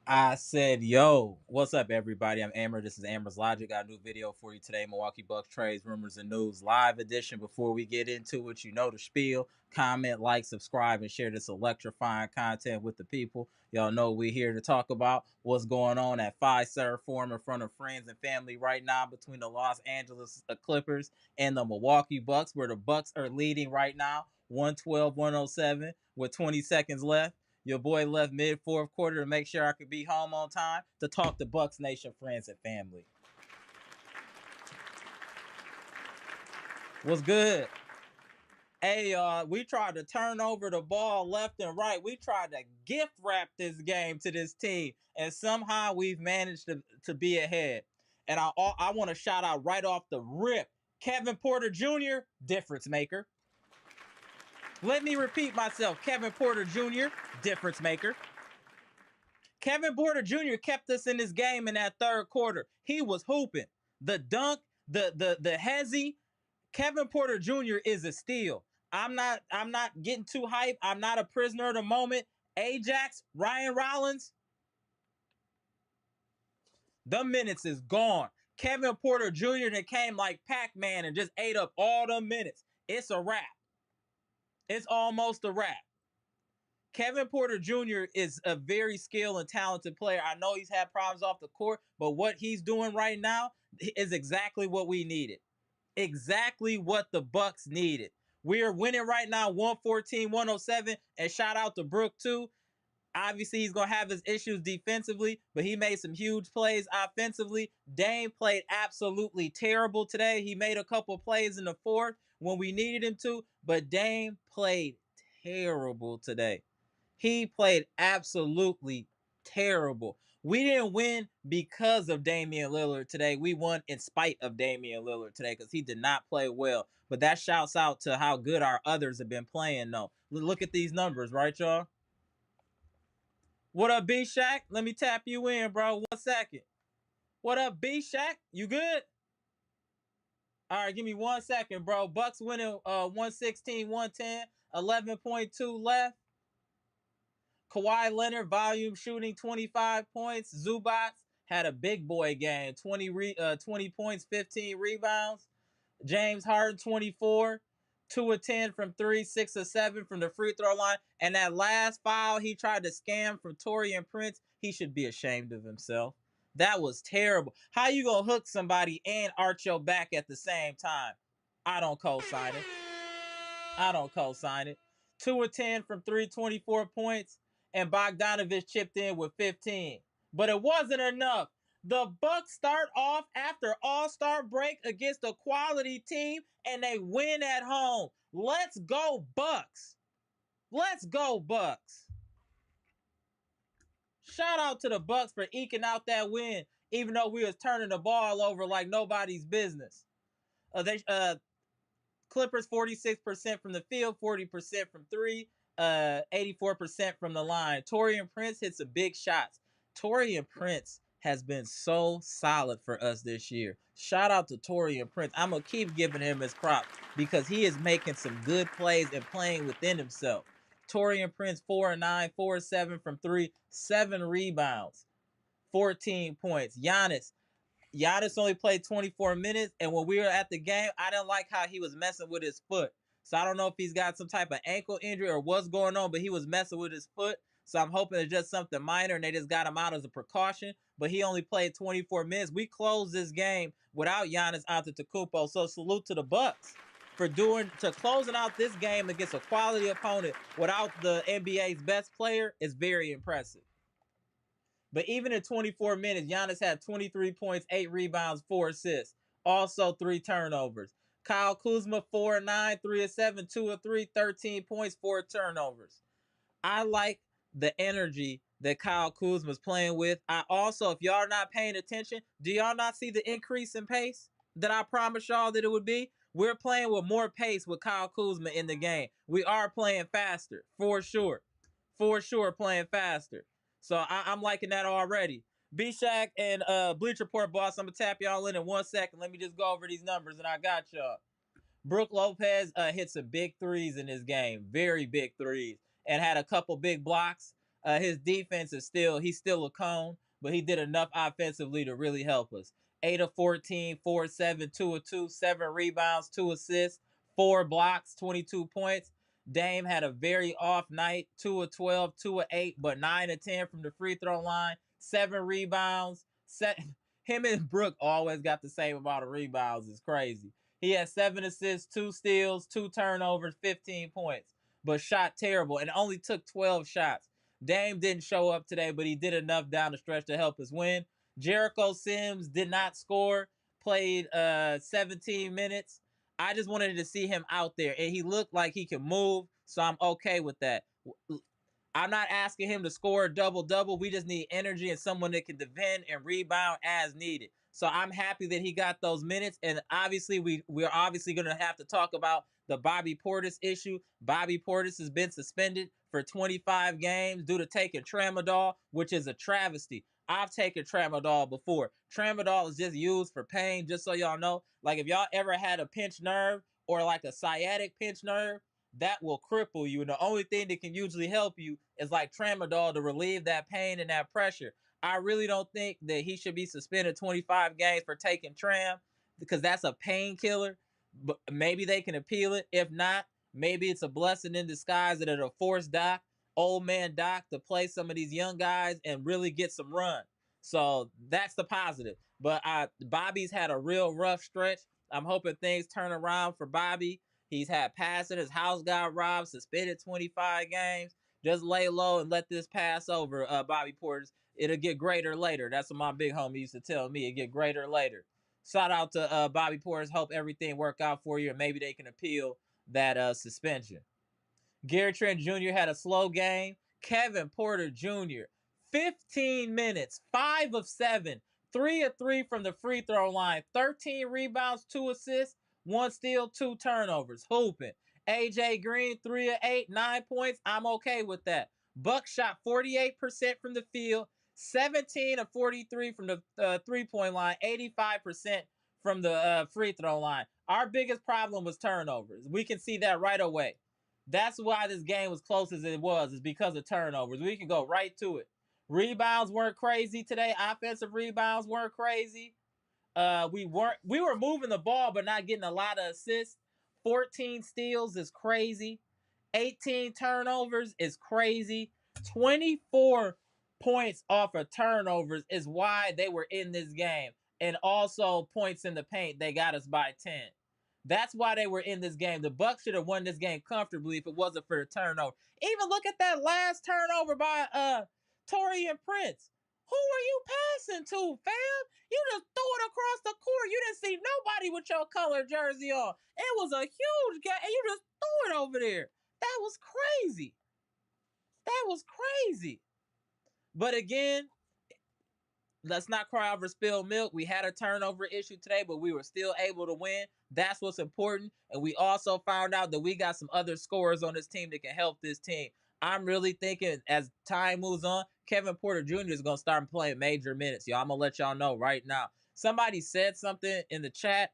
I said, yo, what's up, everybody? I'm Amara. This is Amara's Logic. Got a new video for you today. Milwaukee Bucks trades, rumors, and news live edition. Before we get into it, you know the spiel. Comment, like, subscribe, and share this electrifying content with the people. Y'all know we're here to talk about what's going on at Fiserv Forum in front of friends and family right now between the Los Angeles Clippers and the Milwaukee Bucks, where the Bucks are leading right now, 112-107 with 20 seconds left. Your boy left mid fourth quarter to make sure I could be home on time to talk to Bucks Nation friends and family. What's good? Hey, y'all, we tried to turn over the ball left and right. We tried to gift wrap this game to this team, and somehow we've managed to be ahead. And I want to shout out right off the rip, Kevin Porter Jr., difference maker. Let me repeat myself, Kevin Porter Jr., difference maker. Kevin Porter Jr. kept us in this game in that third quarter. He was hooping. The dunk, the hezzy. Kevin Porter Jr. is a steal. I'm not getting too hype. I'm not a prisoner of the moment. Ajax, Ryan Rollins, the minutes is gone. Kevin Porter Jr. that came like Pac-Man and just ate up all the minutes. It's a wrap. It's almost a wrap. Kevin Porter Jr. is a very skilled and talented player. I know he's had problems off the court, but what he's doing right now is exactly what we needed. Exactly what the Bucks needed. We are winning right now, 114-107, and shout out to Brook too. Obviously, he's going to have his issues defensively, but he made some huge plays offensively. Dame played absolutely terrible today. He made a couple plays in the fourth when we needed him to, but Dame played terrible today. He played absolutely terrible. We didn't win because of Damian Lillard today. We won in spite of Damian Lillard today because he did not play well. But that shouts out to how good our others have been playing, though. Look at these numbers, right, y'all? What up, B Shaq? Let me tap you in, bro. 1 second. What up, B Shaq? You good? All right, give me 1 second, bro. Bucks winning 116-110, 11.2 left. Kawhi Leonard, volume shooting 25 points. Zubats had a big boy game, 20 points, 15 rebounds. James Harden, 24, 2 of 10 from 3, 6 of 7 from the free throw line. And that last foul he tried to scam from Taurean Prince, he should be ashamed of himself. That was terrible. How you gonna hook somebody and arch your back at the same time? I don't co-sign it. I don't co-sign it. 2 of 10 from 3, 24 points, and Bogdanovich chipped in with 15. But it wasn't enough. The Bucks start off after All-Star break against a quality team, and they win at home. Let's go, Bucks. Let's go, Bucks. Shout out to the Bucks for eking out that win, even though we was turning the ball over like nobody's business. They Clippers 46% from the field, 40% from three, 84% from the line. Taurean Prince hit some big shots. Taurean Prince has been so solid for us this year. Shout out to Taurean Prince. I'm going to keep giving him his props because he is making some good plays and playing within himself. Taurean Prince 4-9, 4-7 from 3, 7 rebounds, 14 points. Giannis only played 24 minutes, and when we were at the game, I didn't like how he was messing with his foot. So I don't know if he's got some type of ankle injury or what's going on, but he was messing with his foot. So I'm hoping it's just something minor, and they just got him out as a precaution. But he only played 24 minutes. We closed this game without Giannis Antetokounmpo. So salute to the Bucks for closing out this game against a quality opponent without the NBA's best player is very impressive. But even in 24 minutes, Giannis had 23 points, 8 rebounds, 4 assists. Also 3 turnovers. Kyle Kuzma, 4-9, 3-7, 2-3, 13 points, 4 turnovers. I like the energy that Kyle Kuzma's playing with. I also, if y'all are not paying attention, do y'all not see the increase in pace that I promised y'all that it would be? We're playing with more pace with Kyle Kuzma in the game. We are playing faster, for sure. For sure, playing faster. So I'm liking that already. B Shack and Bleach Report boss, I'm gonna tap y'all in 1 second. Let me just go over these numbers and I got y'all. Brook Lopez hit some big threes in this game, very big threes, and had a couple big blocks. His defense is he's still a cone, but he did enough offensively to really help us. 8 of 14, 4 of 7, 2 of 2, 7 rebounds, 2 assists, 4 blocks, 22 points. Dame had a very off night, 2 of 12, 2 of 8, but 9 of 10 from the free throw line, 7 rebounds. Him and Brook always got the same amount of rebounds. It's crazy. He had 7 assists, 2 steals, 2 turnovers, 15 points, but shot terrible and only took 12 shots. Dame didn't show up today, but he did enough down the stretch to help us win. Jericho Sims did not score, played 17 minutes. I just wanted to see him out there, and he looked like he could move, so I'm okay with that. I'm not asking him to score a double-double. We just need energy and someone that can defend and rebound as needed. So I'm happy that he got those minutes, and obviously we're obviously going to have to talk about the Bobby Portis issue. Bobby Portis has been suspended for 25 games due to taking tramadol, which is a travesty. I've taken tramadol before. Tramadol is just used for pain, just so y'all know. Like if y'all ever had a pinched nerve or like a sciatic pinched nerve, that will cripple you. And the only thing that can usually help you is like tramadol to relieve that pain and that pressure. I really don't think that he should be suspended 25 games for taking tram because that's a painkiller. But maybe they can appeal it. If not, maybe it's a blessing in disguise that it'll force old man Doc, to play some of these young guys and really get some run. So that's the positive. But Bobby's had a real rough stretch. I'm hoping things turn around for Bobby. He's had passing. His house got robbed, suspended 25 games. Just lay low and let this pass over, Bobby Portis. It'll get greater later. That's what my big homie used to tell me. It'll get greater later. Shout out to Bobby Portis. Hope everything work out for you, and maybe they can appeal that suspension. Gary Trent Jr. had a slow game. Kevin Porter Jr., 15 minutes, 5 of 7, 3 of 3 from the free throw line, 13 rebounds, 2 assists, 1 steal, 2 turnovers. Hooping. AJ Green, 3 of 8, 9 points. I'm okay with that. Bucks shot 48% from the field, 17 of 43 from the three-point line, 85% from the free throw line. Our biggest problem was turnovers. We can see that right away. That's why this game was close as it was, is because of turnovers. We can go right to it. Rebounds weren't crazy today. Offensive rebounds weren't crazy. We were moving the ball but not getting a lot of assists. 14 steals is crazy. 18 turnovers is crazy. 24 points off of turnovers is why they were in this game. And also points in the paint, they got us by 10. That's why they were in this game. The Bucks should have won this game comfortably if it wasn't for the turnover. Even look at that last turnover by Taurean Prince. Who were you passing to, fam? You just threw it across the court. You didn't see nobody with your color jersey on. It was a huge game, and you just threw it over there. That was crazy. That was crazy. But again, let's not cry over spilled milk. We had a turnover issue today, but we were still able to win. That's what's important. And we also found out that we got some other scorers on this team that can help this team. I'm really thinking as time moves on, Kevin Porter Jr. is going to start playing major minutes. Y'all, I'm going to let y'all know right now. Somebody said something in the chat,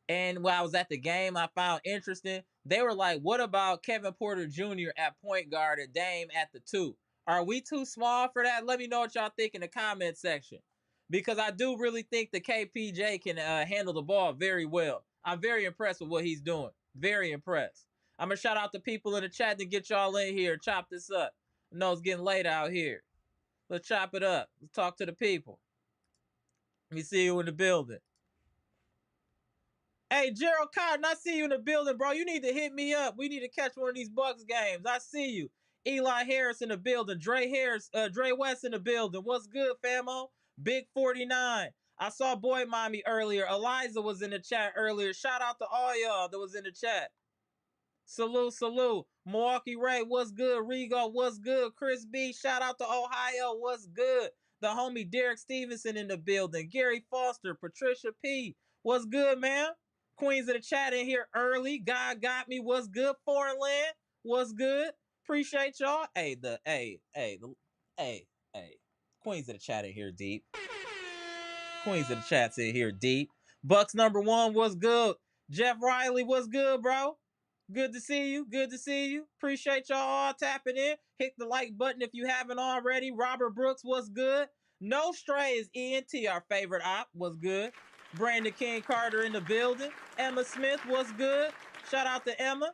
and when I was at the game, I found interesting. They were like, what about Kevin Porter Jr. at point guard and Dame at the 2? Are we too small for that? Let me know what y'all think in the comment section. Because I do really think the KPJ can handle the ball very well. I'm very impressed with what he's doing. Very impressed. I'm going to shout out the people in the chat to get y'all in here. Chop this up. I know it's getting late out here. Let's chop it up. Let's talk to the people. Let me see you in the building. Hey, Gerald Cotton, I see you in the building, bro. You need to hit me up. We need to catch one of these Bucks games. I see you. Eli Harris in the building. Dre West in the building. What's good, famo? Big 49. I saw Boy Mommy earlier. Eliza was in the chat earlier. Shout out to all y'all that was in the chat. Salute, salute. Milwaukee Ray, what's good? Rigo, what's good? Chris B, shout out to Ohio, what's good? The homie Derek Stevenson in the building. Gary Foster, Patricia P, what's good, man? Queens of the chat in here early. God got me, what's good? Foreign land, what's good? Appreciate y'all. Hey. Queens of the chat in here deep. Queens of the chat's in here deep. Bucks number 1, what's good? Jeff Riley, what's good, bro? Good to see you. Good to see you. Appreciate y'all all tapping in. Hit the like button if you haven't already. Robert Brooks was good. No Strays ENT, our favorite op, was good. Brandon King Carter in the building. Emma Smith was good. Shout out to Emma.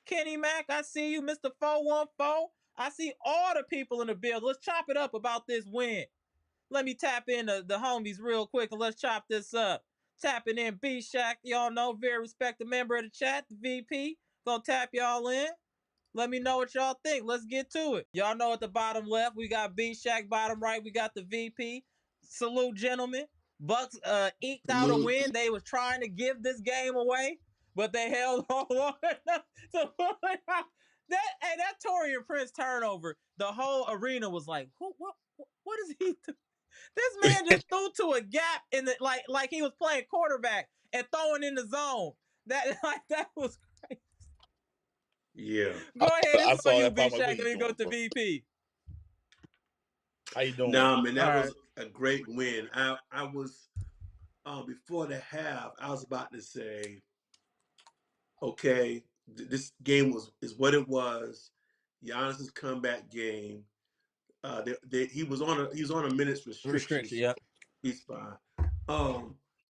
Kenny Mack, I see you. Mr. 414. I see all the people in the building. Let's chop it up about this win. Let me tap in the homies real quick and let's chop this up. Tapping in B Shack, y'all know, very respected member of the chat, the VP. Gonna tap y'all in. Let me know what y'all think. Let's get to it. Y'all know at the bottom left, we got B Shack. Bottom right, we got the VP. Salute, gentlemen. Bucks eked out a win. They was trying to give this game away, but they held on long enough to pull it out. That Torian Prince turnover, the whole arena was like, what is he doing? This man just threw to a gap in the like he was playing quarterback and throwing in the zone. That was crazy. Yeah. Go ahead, it's on you, that. B Shack. Let me go to VP. How you doing? Nah, man, that All was a great win. I was before the half, I was about to say, okay, this game is what it was. Giannis's comeback game. He was on a minutes restriction. Yep. He's fine.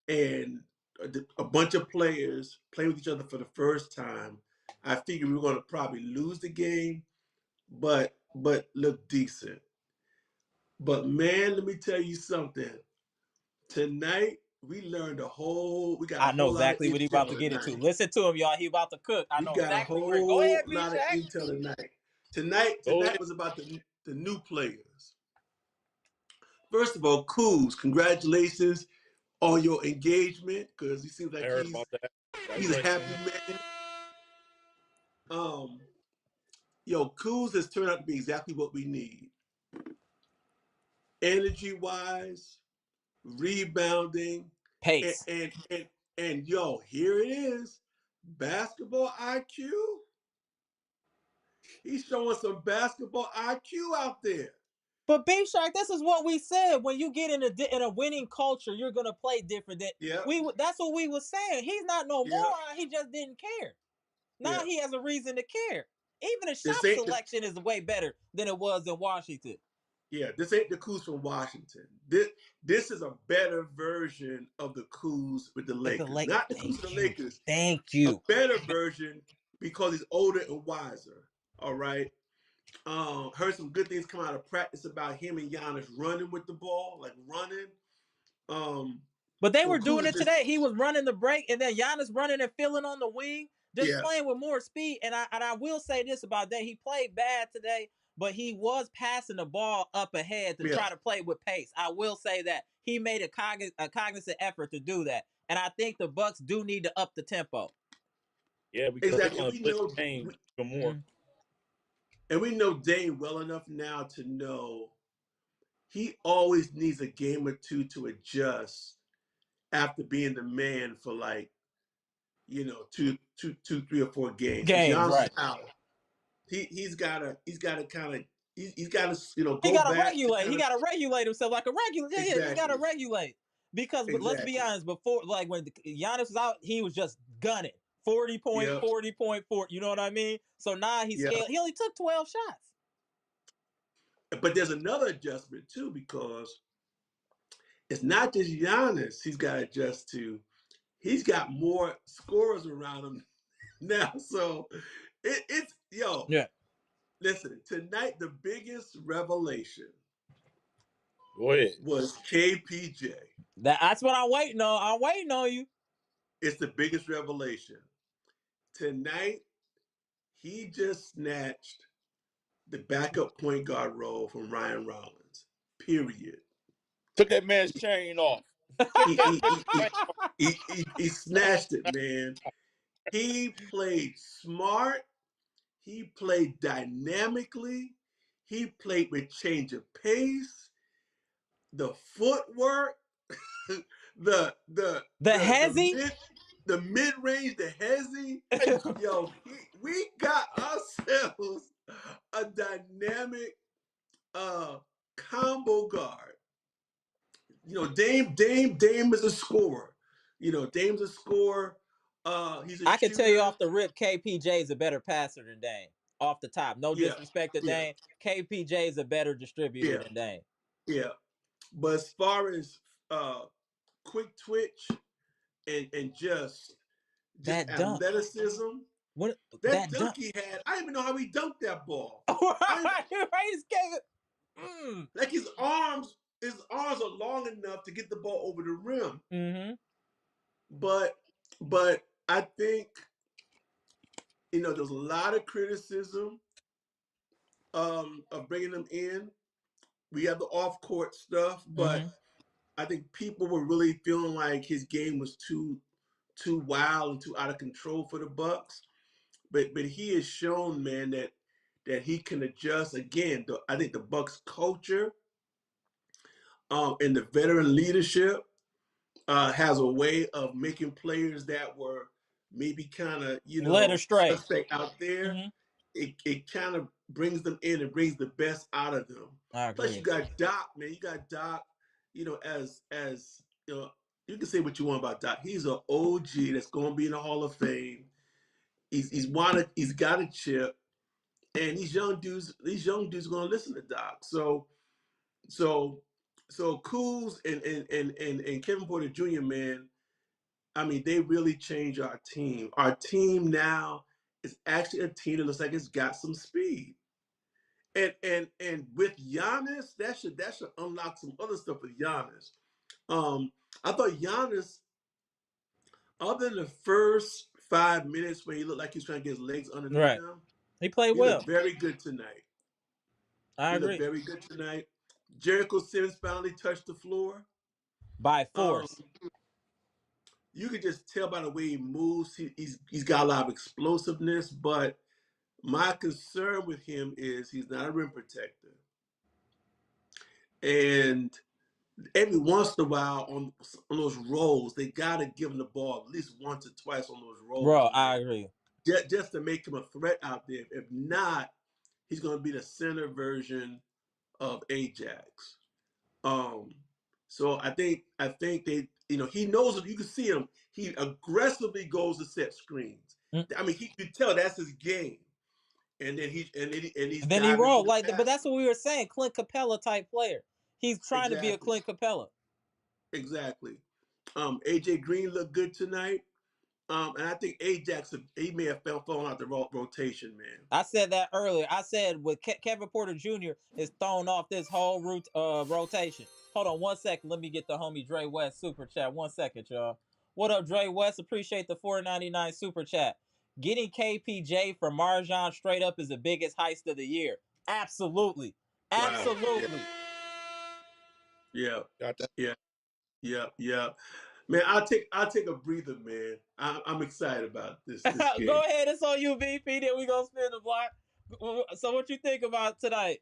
And a bunch of players playing with each other for the first time. I figured we were going to probably lose the game, but look decent. But man, let me tell you something. Tonight we learned we got a I know whole lot of exactly what he about intel to get into. tonight. Listen to him, y'all. He about to cook. I We know got a exactly where. Go ahead, whole B lot of Shack. intel tonight. Tonight was about the new players. First of all, Kuz, congratulations on your engagement, because he seems like I heard about that. he's a happy man. Kuz has turned out to be exactly what we need. Energy wise, rebounding, Pace. and here it is. Basketball IQ. He's showing some basketball IQ out there. But B Shack, this is what we said. When you get in a winning culture, you're gonna play different. That's what we was saying. He's not no moron. He just didn't care. Now he has a reason to care. Even the shot selection is way better than it was in Washington. Yeah, this ain't the Kuz from Washington. This is a better version of the Kuz with the Lakers. Not the Kuz with the Lakers. Thank you. A better version because he's older and wiser. All right. Heard some good things come out of practice about him and Giannis running with the ball, like running. But they were doing it today. He was running the break, and then Giannis running and filling on the wing, just playing with more speed. And I will say this about that: he played bad today, but he was passing the ball up ahead to try to play with pace. I will say that he made a cognizant effort to do that, and I think the Bucks do need to up the tempo. Yeah, because they're going to play the game even more. And we know Dame well enough now to know he always needs a game or two to adjust after being the man for 2, 3 or 4 games. Right. Out. He's got to kind of he's got to go he gotta back. Regulate. He got to regulate himself like a regular. Yeah, exactly. He got to regulate because let's be honest. Before, like when Giannis was out, he was just gunning 40 point, 40 point, 40. You know what I mean? So now he's scaled. He only took 12 shots. But there's another adjustment too, because it's not just Giannis he's got to adjust to. He's got more scorers around him now. So it's listen, tonight the biggest revelation was KPJ. That's what I'm waiting on. I'm waiting on you. It's the biggest revelation. Tonight, he just snatched the backup point guard role from Ryan Rollins. Period. Took that man's chain off. He snatched it, man. He played smart. He played dynamically. He played with change of pace. The footwork, the hezzy, the mid range, the hezzy. We got ourselves a dynamic combo guard. Dame is a scorer. Dame's a scorer. He's a I can tell you shooter. off the rip, KPJ is a better passer than Dame. Off the top, no disrespect to Dame. KPJ is a better distributor than Dame. Yeah, but as far as quick twitch and just that dunk. athleticism, What that dunk he had, I didn't even know how he dunked that ball. Like his arms are long enough to get the ball over the rim. Mm-hmm. But I think, there's a lot of criticism of bringing him in. We have the off court stuff, but I think people were really feeling like his game was too wild and too out of control for the Bucks. But he has shown, man, that he can adjust. Again, I think the Bucks culture and the veteran leadership has a way of making players that were maybe kind of led astray suspect out there. It kind of brings them in and brings the best out of them. I agree. Plus, you got Doc, man. You got Doc. As you can say what you want about Doc. He's an OG that's going to be in the Hall of Fame. He's got a chip, and these young dudes are going to listen to Doc. So Kuz and Kevin Porter Jr., man, I mean, they really changed our team. Our team now is actually a team that looks like it's got some speed. And with Giannis, that should unlock some other stuff with Giannis. I thought Giannis, other than the first 5 minutes when he looked like he was trying to get his legs underneath him, he played well. Looked very good tonight. I agree. Looked very good tonight. Jericho Sims finally touched the floor by force. You could just tell by the way he moves. He's got a lot of explosiveness, but my concern with him is he's not a rim protector. And every once in a while on those rolls, they got to give him the ball at least once or twice on those rolls. Bro, I agree. Just to make him a threat out there. If not, he's going to be the center version of Ajax. So I think they, he knows, you can see him. He aggressively goes to set screens. I mean, you can tell that's his game. And then he rolled but that's what we were saying. Clint Capella type player. He's trying to be a Clint Capella. Exactly. AJ Green looked good tonight. And I think Ajax, he may have fallen out the rotation, man. I said that earlier. I said with Kevin Porter Jr. is thrown off this whole rotation. Hold on 1 second. Let me get the homie Dre West super chat. 1 second, y'all. What up, Dre West? Appreciate the $4.99 super chat. Getting KPJ from Marjan straight up is the biggest heist of the year. Absolutely. Absolutely. Wow. Yeah. Man, I'll take a breather, man. I'm excited about this game. Go ahead, it's on you, BP. Then we gonna spin the block. So what you think about tonight?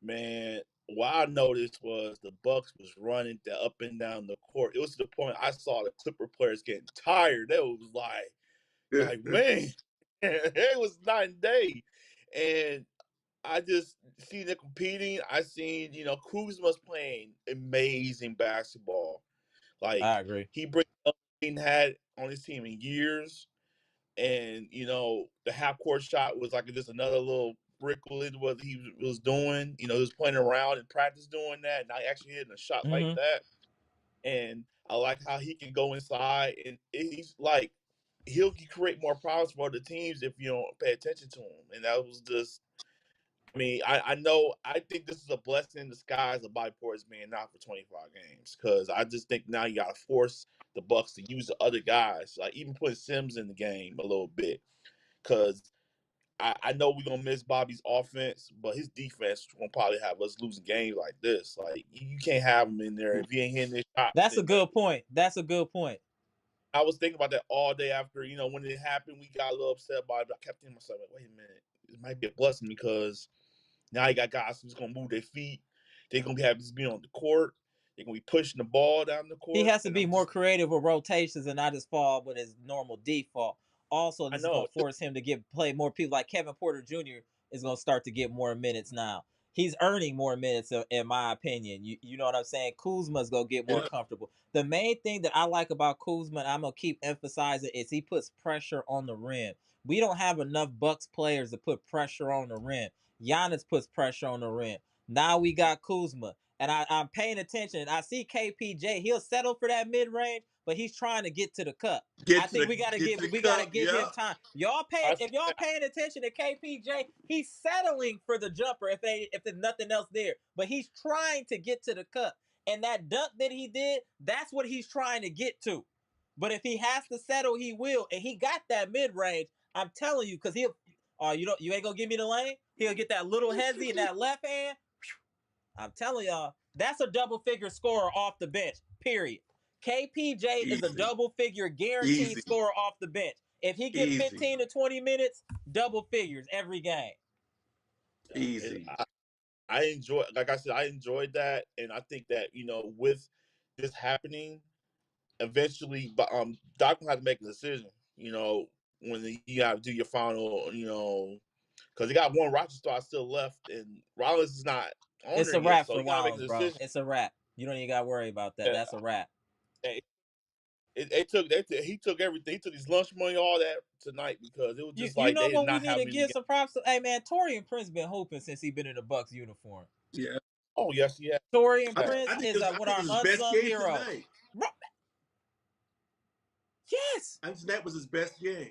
Man, what I noticed was the Bucks was running up and down the court. It was to the point I saw the Clipper players getting tired. It was like man, it was night and day. And I just seen them competing. I seen, Kuzma's playing amazing basketball. Like, I agree. He brings up he had on his team in years. And, the half-court shot was like just another little brick with what he was doing. He was playing around in practice doing that. And I actually hitting a shot like that. And I like how he can go inside. And he's like, he'll create more problems for other teams if you don't pay attention to him. And that was just, I mean, I think this is a blessing in disguise of Bobby Portis being out for 25 games, because I just think now you got to force the Bucks to use the other guys, like even putting Sims in the game a little bit, because I know we're going to miss Bobby's offense, but his defense is going to probably have us losing games like this. Like, you can't have him in there if he ain't hitting his shots. That's a good point. I was thinking about that all day after, when it happened, we got a little upset about it. I kept thinking to myself, like, wait a minute, it might be a blessing, because now you got guys who's going to move their feet. They're going to have this being on the court. They're going to be pushing the ball down the court. He has to be more creative with rotations and not just fall with his normal default. Also, this is going to force him to play more people. Like Kevin Porter Jr. is going to start to get more minutes now. He's earning more minutes, in my opinion. You know what I'm saying? Kuzma's going to get more Yeah. comfortable. The main thing that I like about Kuzma, and I'm going to keep emphasizing, is he puts pressure on the rim. We don't have enough Bucks players to put pressure on the rim. Giannis puts pressure on the rim. Now we got Kuzma. And I'm paying attention. I see KPJ. He'll settle for that mid-range, but he's trying to get to the cup. I think we gotta get to the give him cup. time. I If see y'all that. paying attention to KPJ, he's settling for the jumper if there's nothing else there. But he's trying to get to the cup. And that dunk that he did, that's what he's trying to get to. But if he has to settle, he will. And he got that mid range. I'm telling you, because he'll. Oh, you ain't gonna give me the lane? He'll get that little hezzy in that left hand. I'm telling y'all, that's a double figure scorer off the bench. Period. KPJ is a Easy, double figure guaranteed easy, scorer off the bench. If he get easy, 15 to 20 minutes, double figures every game. And easy. I enjoy, like I said, I enjoyed that, and I think that with this happening, eventually, Doc will have to make a decision. When you have to do your final, because he got one roster star still left, and Rollins is not on It's there a yet, wrap so for he got to make a Rollins, bro. decision. It's a wrap. You don't even got to worry about that. Uh, That's a wrap. he took everything. He took his lunch money, all that tonight because it was You just you like know they did what we not need have to him in the give game. some props to? Hey man, Torian Prince been hooping since he been in the Bucks uniform. Yeah, Oh yes, yeah. Torian I, Prince I think is it was, I one of think it our was his best unsung game heroes. tonight. Bro, yes. I think tonight was his best game.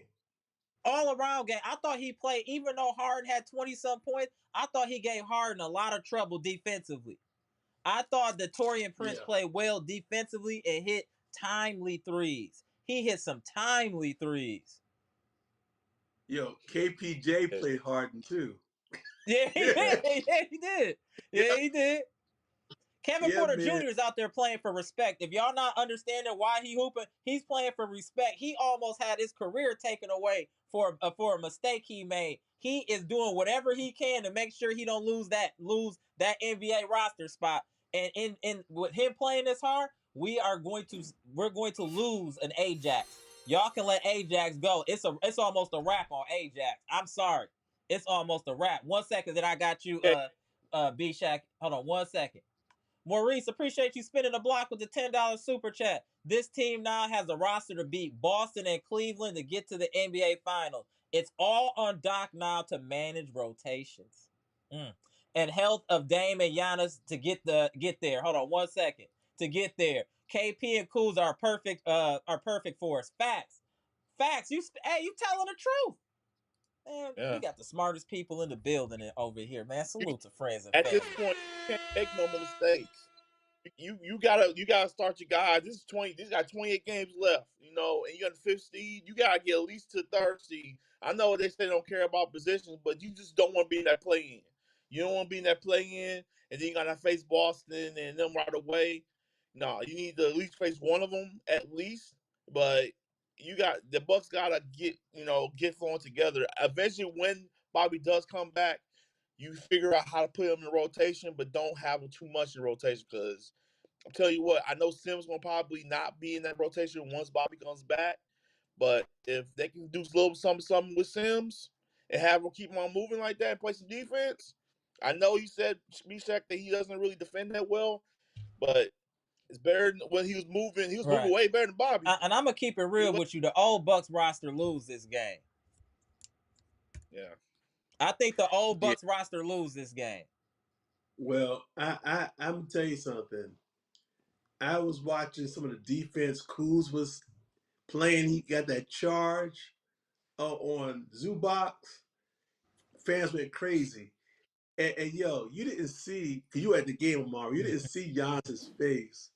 All around game. I thought he played, even though Harden had 20 some points, I thought he gave Harden a lot of trouble defensively. I thought that Torian Prince Yeah. played well defensively and hit timely threes. He hit some timely threes. Yo, KPJ Yeah. played Harden too. Yeah, he Yeah, did. Yeah, he did. Yeah, he did. Kevin yeah, Porter man. Jr. is out there playing for respect. If y'all not understanding why he hooping, he's playing for respect. He almost had his career taken away for a mistake he made. He is doing whatever he can to make sure he don't lose that NBA roster spot. And in with him playing this hard, we're going to lose an Ajax. Y'all can let Ajax go. It's almost a wrap on Ajax. I'm sorry. It's almost a wrap. 1 second that I got you B Shack. Hold on 1 second. Maurice, appreciate you spinning the block with the $10 super chat. This team now has a roster to beat Boston and Cleveland to get to the NBA Finals. It's all on Doc now to manage rotations. And health of Dame and Giannis to get there. Hold on 1 second. To get there. KP and Kuz are perfect for us. Facts. You telling the truth. Man, we Yeah. got the smartest people in the building over here, man. Salute to friends and At family. this point, you can't make no more mistakes. You gotta start your guys. This got 28 games left, and you got the fifth seed. You gotta get at least to the third seed. I know they say they don't care about positions, but you just don't want to be in that play in. You don't want to be in that play in, and then you gotta face Boston and them right away. No, you need to at least face one of them at least. But the Bucks gotta get flowing together. Eventually, when Bobby does come back, you figure out how to put him in rotation, but don't have him too much in rotation because I'll tell you what, I know Sims will probably not be in that rotation once Bobby comes back, but if they can do a little something with Sims and have him keep him on moving like that and play some defense, I know you said, Mishak, that he doesn't really defend that well, but it's better than when he was moving. He was moving Right. way better than Bobby. And I'm gonna keep it real with you. The old Bucks roster lose this game. Yeah. I think the old Yeah. Bucks roster lose this game. Well, I'm gonna tell you something. I was watching some of the defense Kuz was playing. He got that charge on Zubox. Fans went crazy. And yo, you didn't see, because you were at the game, Amara, you didn't see Giannis's face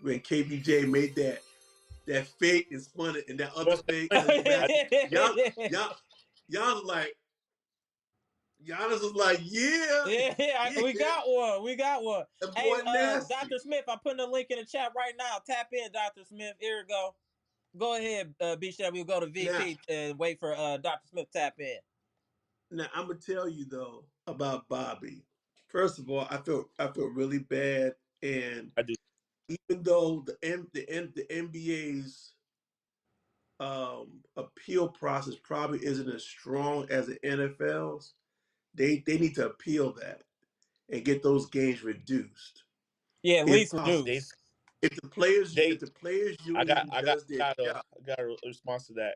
when KBJ made that fake and spun it and that other Once fake that in the I, basket. Giannis was like, yeah, We yeah. got one. We got one. That Hey, boy nasty. Dr. Smith, I'm putting a link in the chat right now. Tap in, Dr. Smith. Here we go. Go ahead, B. We'll go to Now, VP and wait for Dr. Smith to tap in. now I'm gonna tell you though about Bobby. First of all, I feel really bad, and I do. even though the NBA's appeal process probably isn't as strong as the NFL's, they need to appeal that. and get those games reduced. Yeah, at If least possible. They reduce. If the players they union does their job. I got a response to that.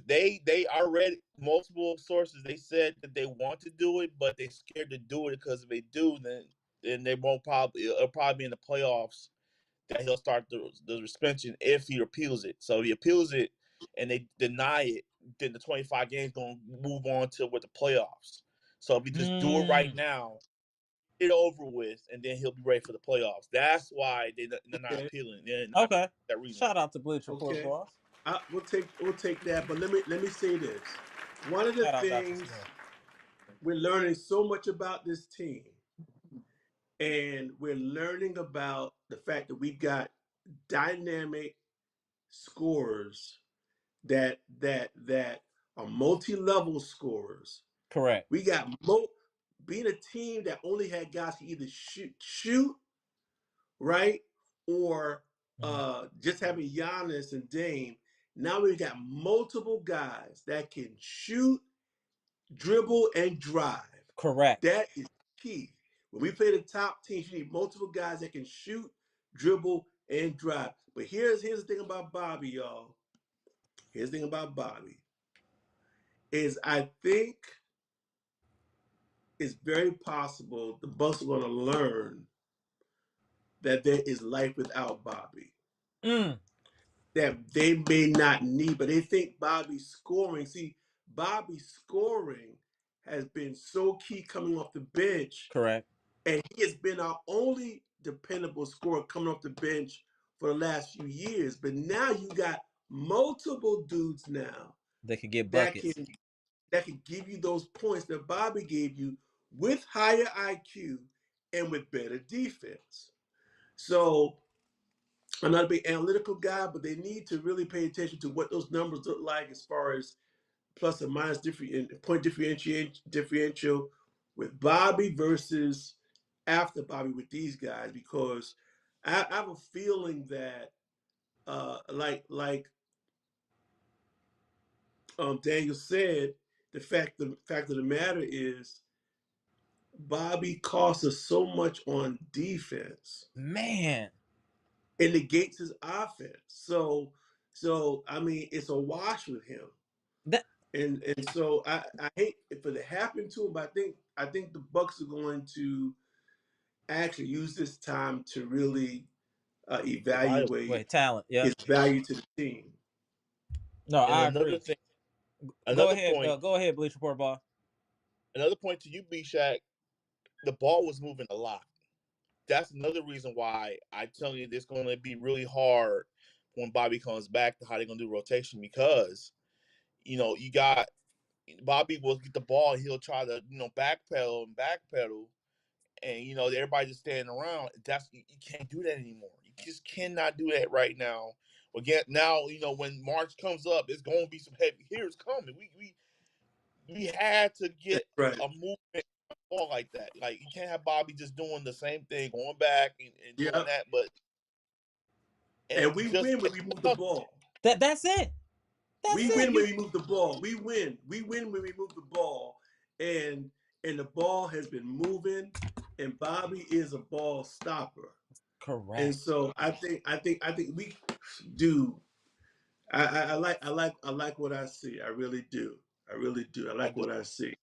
They already multiple sources they said that they want to do it, but they're scared to do it because if they do, then they won't it'll probably be in the playoffs that he'll start the suspension if he appeals it. So if he appeals it and they deny it, then the 25 games gonna move on to with the playoffs. So if we just do it right now, get it over with, and then he'll be ready for the playoffs. That's why they're not Okay. appealing. They're not Okay. that reason. Shout out to Bleach Report, Okay. boss. We'll take that. But let me say this. One of the Shout out Dr. things Smith. we're learning so much about this team, and we're learning about the fact that we've got dynamic scorers that are multi-level scorers. Correct. We got being a team that only had guys who either shoot right, or just having Giannis and Dame. Now we've got multiple guys that can shoot, dribble, and drive. Correct. That is key. When we play the top teams, you need multiple guys that can shoot, dribble, and drive. But here's the thing about Bobby, y'all. Here's the thing about Bobby is I think it's very possible the Bucks are going to learn that there is life without Bobby. That they may not need, but they think Bobby's scoring. See, Bobby's scoring has been so key coming off the bench. Correct. And he has been our only dependable scorer coming off the bench for the last few years. But now you got multiple dudes now They can get that buckets. can give you those points that Bobby gave you with higher IQ and with better defense. So I'm not a big analytical guy, but they need to really pay attention to what those numbers look like as far as plus or minus point differential with Bobby versus after Bobby with these guys, because I have a feeling that like Daniel said, the fact of the matter is Bobby costs us so much on defense. Man. It negates his offense. So I mean, it's a wash with him. That And so I hate for it to happen to him, but I think the Bucks are going to actually use this time to really evaluate talent. Yeah. his value to the team. No, And I agree. Go ahead. Go ahead, Bleach Report, boss. Another point to you, B-Shack, the ball was moving a lot. That's another reason why I tell you it's going to be really hard when Bobby comes back to how they're going to do rotation, because, you got Bobby will get the ball and he'll try to, backpedal, and, everybody just standing around. You can't do that anymore. You just cannot do that right now. Again, now, when March comes up, it's going to be some heavy hitters coming. We had to get a movement ball like that. Like, you can't have Bobby just doing the same thing, going back and doing that. And we win when we move the ball. That's it. We win when we move the ball. We win. We win when we move the ball. And the ball has been moving, and Bobby is a ball stopper. Correct. And so I think we do. I like what I see. I really do. I like what I see.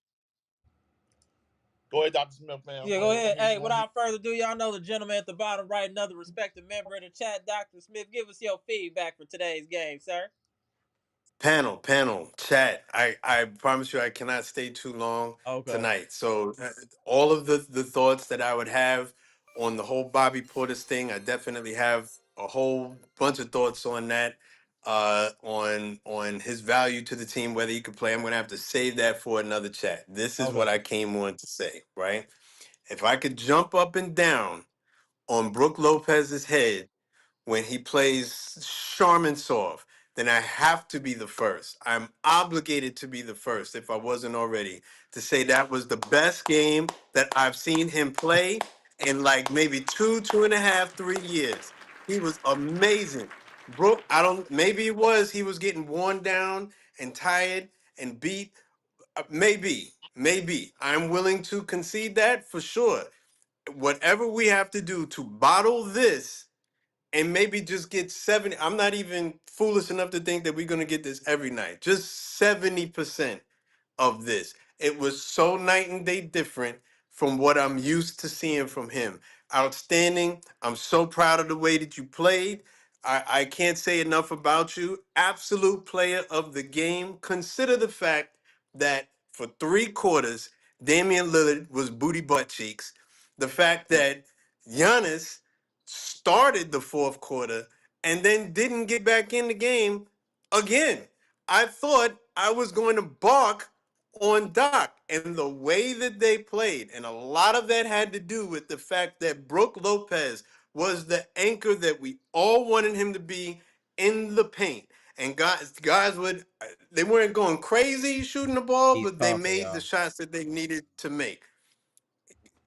Go ahead, Dr. Smith, man. Yeah, go ahead. Hey, without further ado, y'all know the gentleman at the bottom right, another respected member of the chat, Dr. Smith. Give us your feedback for today's game, sir. Panel, chat. I promise you I cannot stay too long tonight. So all of the thoughts that I would have on the whole Bobby Portis thing, I definitely have a whole bunch of thoughts on that. On his value to the team, whether he could play. I'm gonna have to save that for another chat. This is what I came on to say, right? If I could jump up and down on Brooke Lopez's head when he plays Charmin soft, then I have to be the first. I'm obligated to be the first, if I wasn't already, to say that was the best game that I've seen him play in like maybe 2.5, 3 years. He was amazing. Brooke, maybe he was getting worn down and tired and beat. Maybe. Maybe. I'm willing to concede that for sure. Whatever we have to do to bottle this and maybe just get 70. I'm not even foolish enough to think that we're going to get this every night. Just 70% of this. It was so night and day different from what I'm used to seeing from him. Outstanding. I'm so proud of the way that you played. I can't say enough about you. Absolute player of the game. Consider the fact that for 3 quarters, Damian Lillard was booty butt cheeks. The fact that Giannis started the fourth quarter and then didn't get back in the game again. I thought I was going to bark on Doc and the way that they played. And a lot of that had to do with the fact that Brook Lopez was the anchor that we all wanted him to be in the paint. And guys they weren't going crazy shooting the ball, He's but they talking, made the y'all. shots that they needed to make.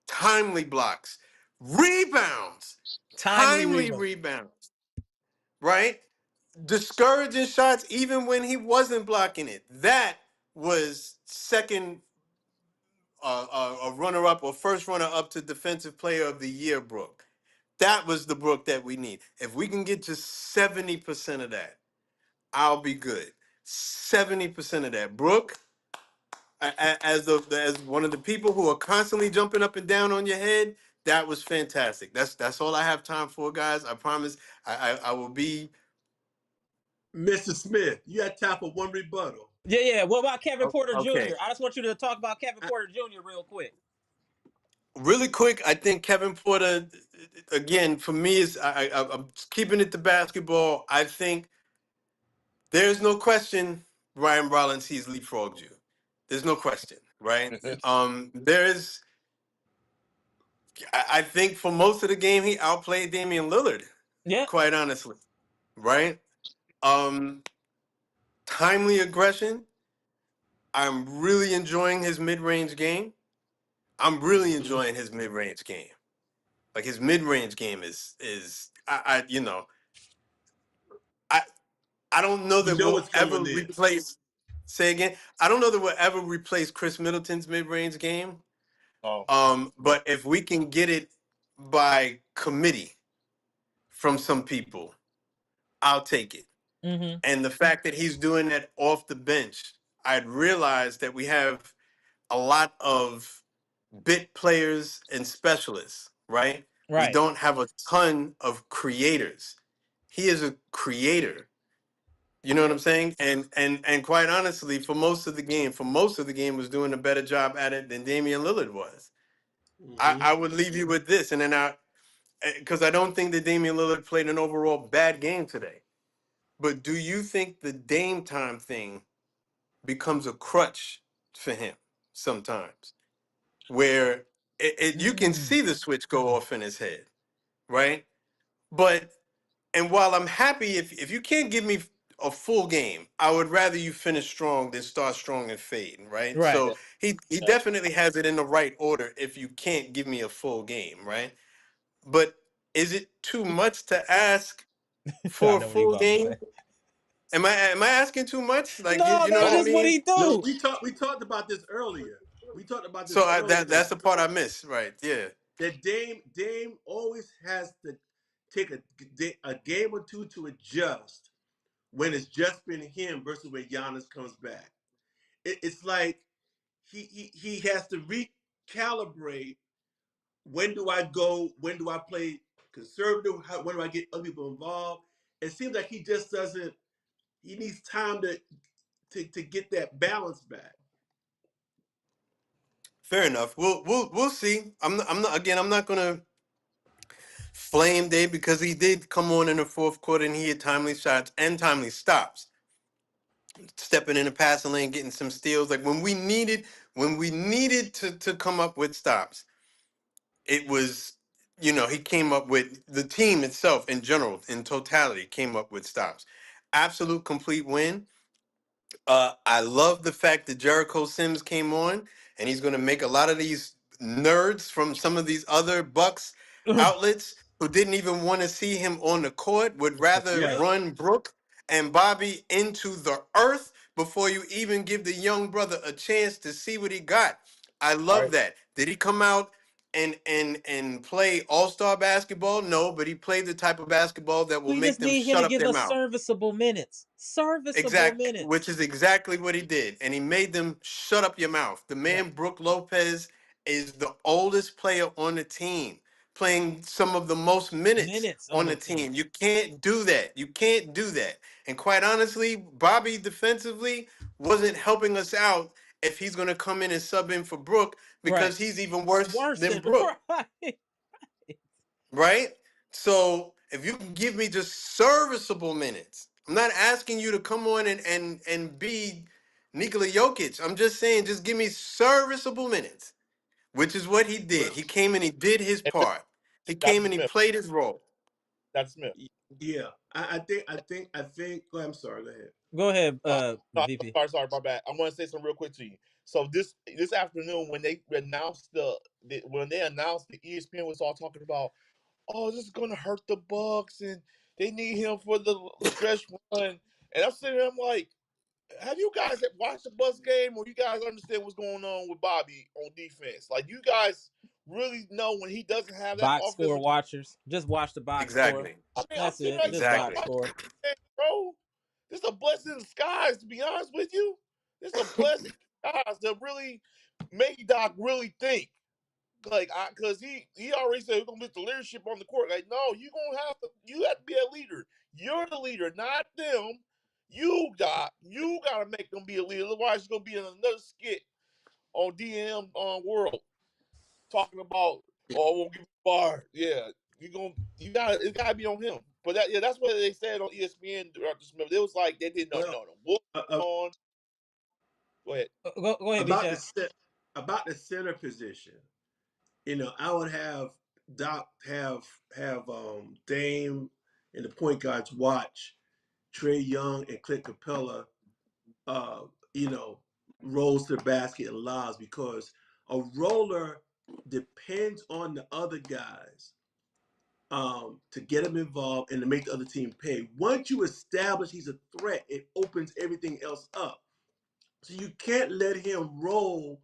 Timely blocks, rebounds, Timely timely rebound. rebounds, right? Discouraging shots even when he wasn't blocking it. That was second a runner up or first runner up to defensive player of the year, Brook. That was the Brook that we need. If we can get just 70% of that, I'll be good. 70% of that. Brook, as one of the people who are constantly jumping up and down on your head, that was fantastic. That's all I have time for, guys. I promise I will be. Mr. Smith, you had time for one rebuttal. Yeah. What about Kevin Porter Okay. Jr.? I just want you to talk about Kevin Porter Jr. real quick. Really quick, I think Kevin Porter, again, for me, is I'm keeping it to basketball. I think there's no question Ryan Rollins, he's leapfrogged you. There's no question, right? There's, I think for most of the game, he outplayed Damian Lillard, Yeah. quite honestly, right? Timely aggression. I'm really enjoying his mid-range game. I'm really enjoying his mid-range game. Like his mid-range game is I you know, I I don't know You that know we'll what's ever going in. replace. Say again. I don't know that we'll ever replace Chris Middleton's mid-range game. Oh, But if we can get it by committee from some people, I'll take it. Mm-hmm. And the fact that he's doing that off the bench, I'd realize that we have a lot of bit players and specialists, right? We Right. don't have a ton of creators. He is a creator. You know what I'm saying? And quite honestly, for most of the game was doing a better job at it than Damian Lillard was. I would leave you with this, and then because I don't think that Damian Lillard played an overall bad game today. But do you think the Dame time thing becomes a crutch for him sometimes, where you can see the switch go off in his head, right? But and while I'm happy if you can't give me a full game, I would rather you finish strong than start strong and fade, right? Right. So he definitely has it in the right order if you can't give me a full game, right? But is it too much to ask I for a know what he full about to game? say. Am I asking too much? Like No, you know that's what I just what mean? he No, do. we talked about this earlier. We talked about So this earlier. that's the part I missed, right? Yeah. That Dame always has to take a game or two to adjust when it's just been him versus when Giannis comes back. It's like he has to recalibrate. When do I go? When do I play conservative? When do I get other people involved? It seems like he just doesn't. He needs time to get that balance back. Fair enough. We'll see. I'm not gonna flame Dave because he did come on in the fourth quarter and he had timely shots and timely stops. Stepping in the passing lane, getting some steals. Like when we needed to come up with stops, it was, he came up with the team itself in general, in totality, came up with stops. Absolute complete win. I love the fact that Jericho Sims came on and he's going to make a lot of these nerds from some of these other Bucks outlets who didn't even want to see him on the court would rather Yeah. run Brooke and Bobby into the earth before you even give the young brother a chance to see what he got. I All love right. that. Did he come out and play all-star basketball? No, but he played the type of basketball that will We make just them need him shut to up give their us mouth. serviceable minutes. Serviceable Which minutes. is exactly what he did. And he made them shut up your mouth. The Yeah. man, Brook Lopez, is the oldest player on the team, playing some of the most minutes Minutes on on the the team. team. You can't do that. You can't do that. And quite honestly, Bobby defensively wasn't helping us out if he's going to come in and sub in for Brook Right. because he's even worse Worse than than Brook. right. Right? So if you can give me just serviceable minutes, I'm not asking you to come on and be Nikola Jokic. I'm just saying, just give me serviceable minutes, which is what he Well, did. He came and he did his And part. He Dr. came and he Smith. played his role. Dr. Smith. yeah. I think. Go ahead, I'm sorry. Go ahead. Go ahead, No, VP. sorry, my bad. I want to say something real quick to you. So this afternoon, when they announced the ESPN was all talking about, oh, this is gonna hurt the Bucks and they need him for the stretch run. And I'm sitting there, I'm like, have you guys watched the Bucks game, or you guys understand what's going on with Bobby on defense? Like, you guys really know when he doesn't have that Box score offensive. watchers. Just watch the box score. Exactly. I'm That's sitting it. there, Just like, box Exactly. score. hey, bro, this is a blessing in disguise, to be honest with you. This is a blessing in disguise to really make Doc really think. Like, because he already said we're gonna get the leadership on the court. Like, no, you have to be a leader. You're the leader, not them. You, Doc, you gotta make them be a leader. Otherwise, you're gonna be in another skit on DM World talking about, oh, I won't give a bar. Yeah, it gotta be on him. But that's what they said on ESPN. It was like they didn't know. Well, No, Wolf uh, uh, on. Go ahead. Go ahead, about BJ. about the center position. I would have Doc have Dame and the point guards watch Trey Young and Clint Capella, uh, you know, rolls to the basket and lobs because a roller depends on the other guys to get him involved and to make the other team pay. Once you establish he's a threat, it opens everything else up. So you can't let him roll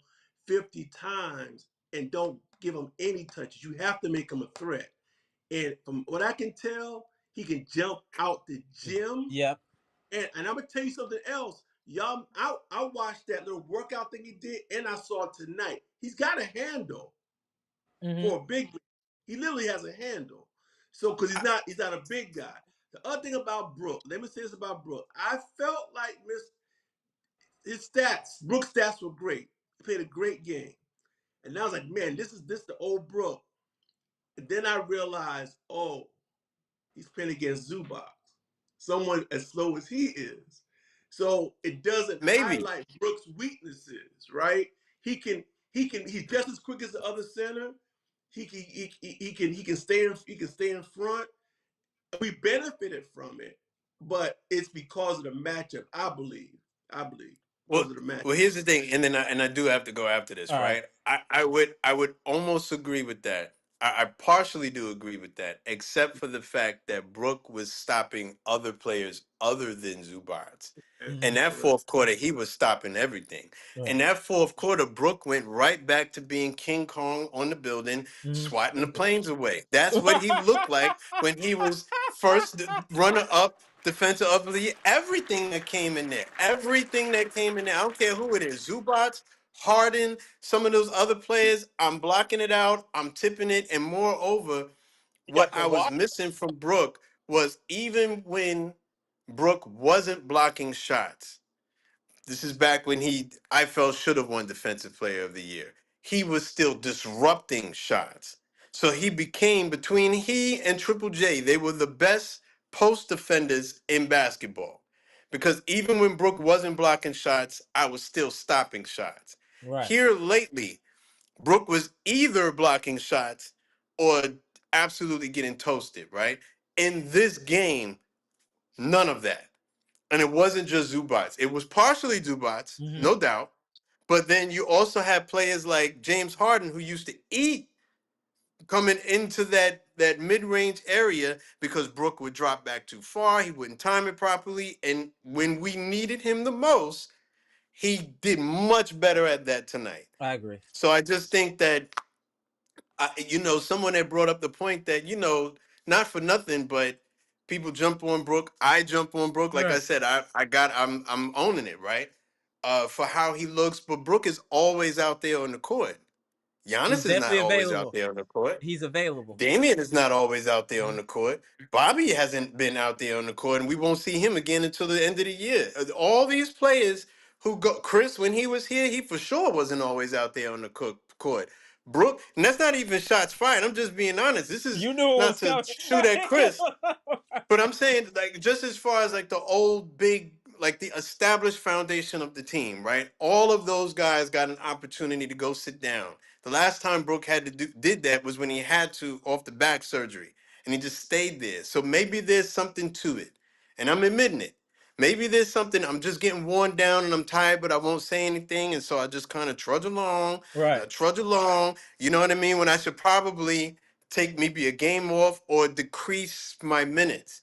50 times and don't give him any touches. You have to make him a threat. And from what I can tell, he can jump out the gym. Yep. And I'm gonna tell you something else. Y'all, I watched that little workout thing he did, and I saw it tonight. He's got a handle Mm-hmm. for a big man. He literally has a handle. So because he's not a big guy. The other thing about Brook, let me say this about Brook. I felt like his stats, Brook's stats were great. He played a great game. And I was like, man, this the old Brook. And then I realized, oh, he's playing against Zubac, someone as slow as he is. So it doesn't Maybe. highlight Brook's weaknesses, right? He's just as quick as the other center. He can stay in front. We benefited from it, but it's because of the matchup. I believe Well, because of the matchup. well, here's the thing, and then I do have to go after this, All right. right? I would almost agree with that. I partially do agree with that, except for the fact that Brook was stopping other players other than Zubats. In Mm-hmm. that Correct. fourth quarter, he was stopping everything. Right. In that fourth quarter, Brook went right back to being King Kong on the building, Mm-hmm. swatting the planes away. That's what he looked like when he was first runner-up defensive of the year. Everything that came in there, everything that came in there. I don't care who it is, Zubats, Harden, some of those other players. I'm blocking it out. I'm tipping it, and moreover, You what got I was Kawhi. missing from Brook was even when Brook wasn't blocking shots. This is back when I felt should have won Defensive Player of the Year. He was still disrupting shots. So he became, between he and Triple J, they were the best post defenders in basketball. Because even when Brook wasn't blocking shots, I was still stopping shots. Right. Here lately, Brook was either blocking shots or absolutely getting toasted, right? In this game, none of that. And it wasn't just Zubats. It was partially Zubats, Mm-hmm. no doubt. But then you also had players like James Harden, who used to eat coming into that that mid-range area because Brook would drop back too far. He wouldn't time it properly. And when we needed him the most, he did much better at that tonight. I agree. So I just think that, someone had brought up the point that, not for nothing, but people jump on Brook. I jump on Brook. Like I said, I'm owning it, right? For how he looks. But Brook is always out there on the court. He's Giannis is not definitely always out available. there on the court. He's available. Damian is not always out there on the court. Bobby hasn't been out there on the court, and we won't see him again until the end of the year. All these players who go, Chris, when he was here, he for sure wasn't always out there on the court. Brook, and that's not even shots fired. I'm just being honest. This is you knew it not was to coming. shoot at Chris, but I'm saying, like, just as far as like the old big, like the established foundation of the team, right? All of those guys got an opportunity to go sit down. The last time Brook had to did that was when he had to off the back surgery, and he just stayed there. So maybe there's something to it, and I'm admitting it. Maybe there's something. I'm just getting worn down and I'm tired, but I won't say anything, and so I just kind of trudge along. Right. And I trudge along. You know what I mean? When I should probably take maybe a game off or decrease my minutes.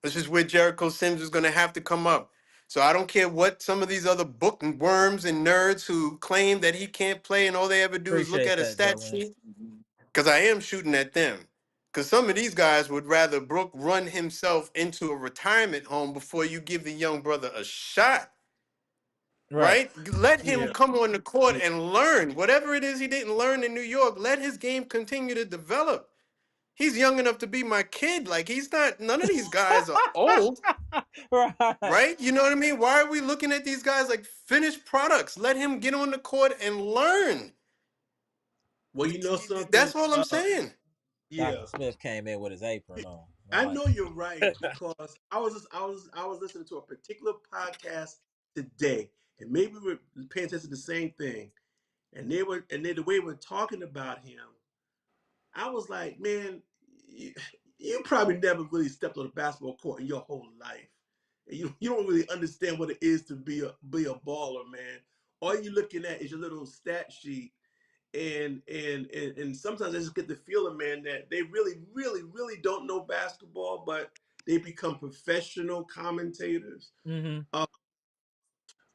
This is where Jericho Sims is going to have to come up. So I don't care what some of these other bookworms and nerds who claim that he can't play and all they ever do is look at a stat sheet. Because I am shooting at them. Because some of these guys would rather Brook run himself into a retirement home before you give the young brother a shot. Right? Let him come on the court and learn. Whatever it is he didn't learn in New York, let his game continue to develop. He's young enough to be my kid. Like, he's not, none of these guys are old. Right? You know what I mean? Why are we looking at these guys like finished products? Let him get on the court and learn. Well, you know something? That's all I'm saying. Yeah. Dr. Smith came in with his apron on. I know you're right, because I was listening to a particular podcast today, and maybe we're paying attention to the same thing. And the way we're talking about him, I was like, man, you probably never really stepped on a basketball court in your whole life. And you don't really understand what it is to be a baller, man. All you're looking at is your little stat sheet. And sometimes I just get the feeling, man, that they really, really, really don't know basketball, but they become professional commentators.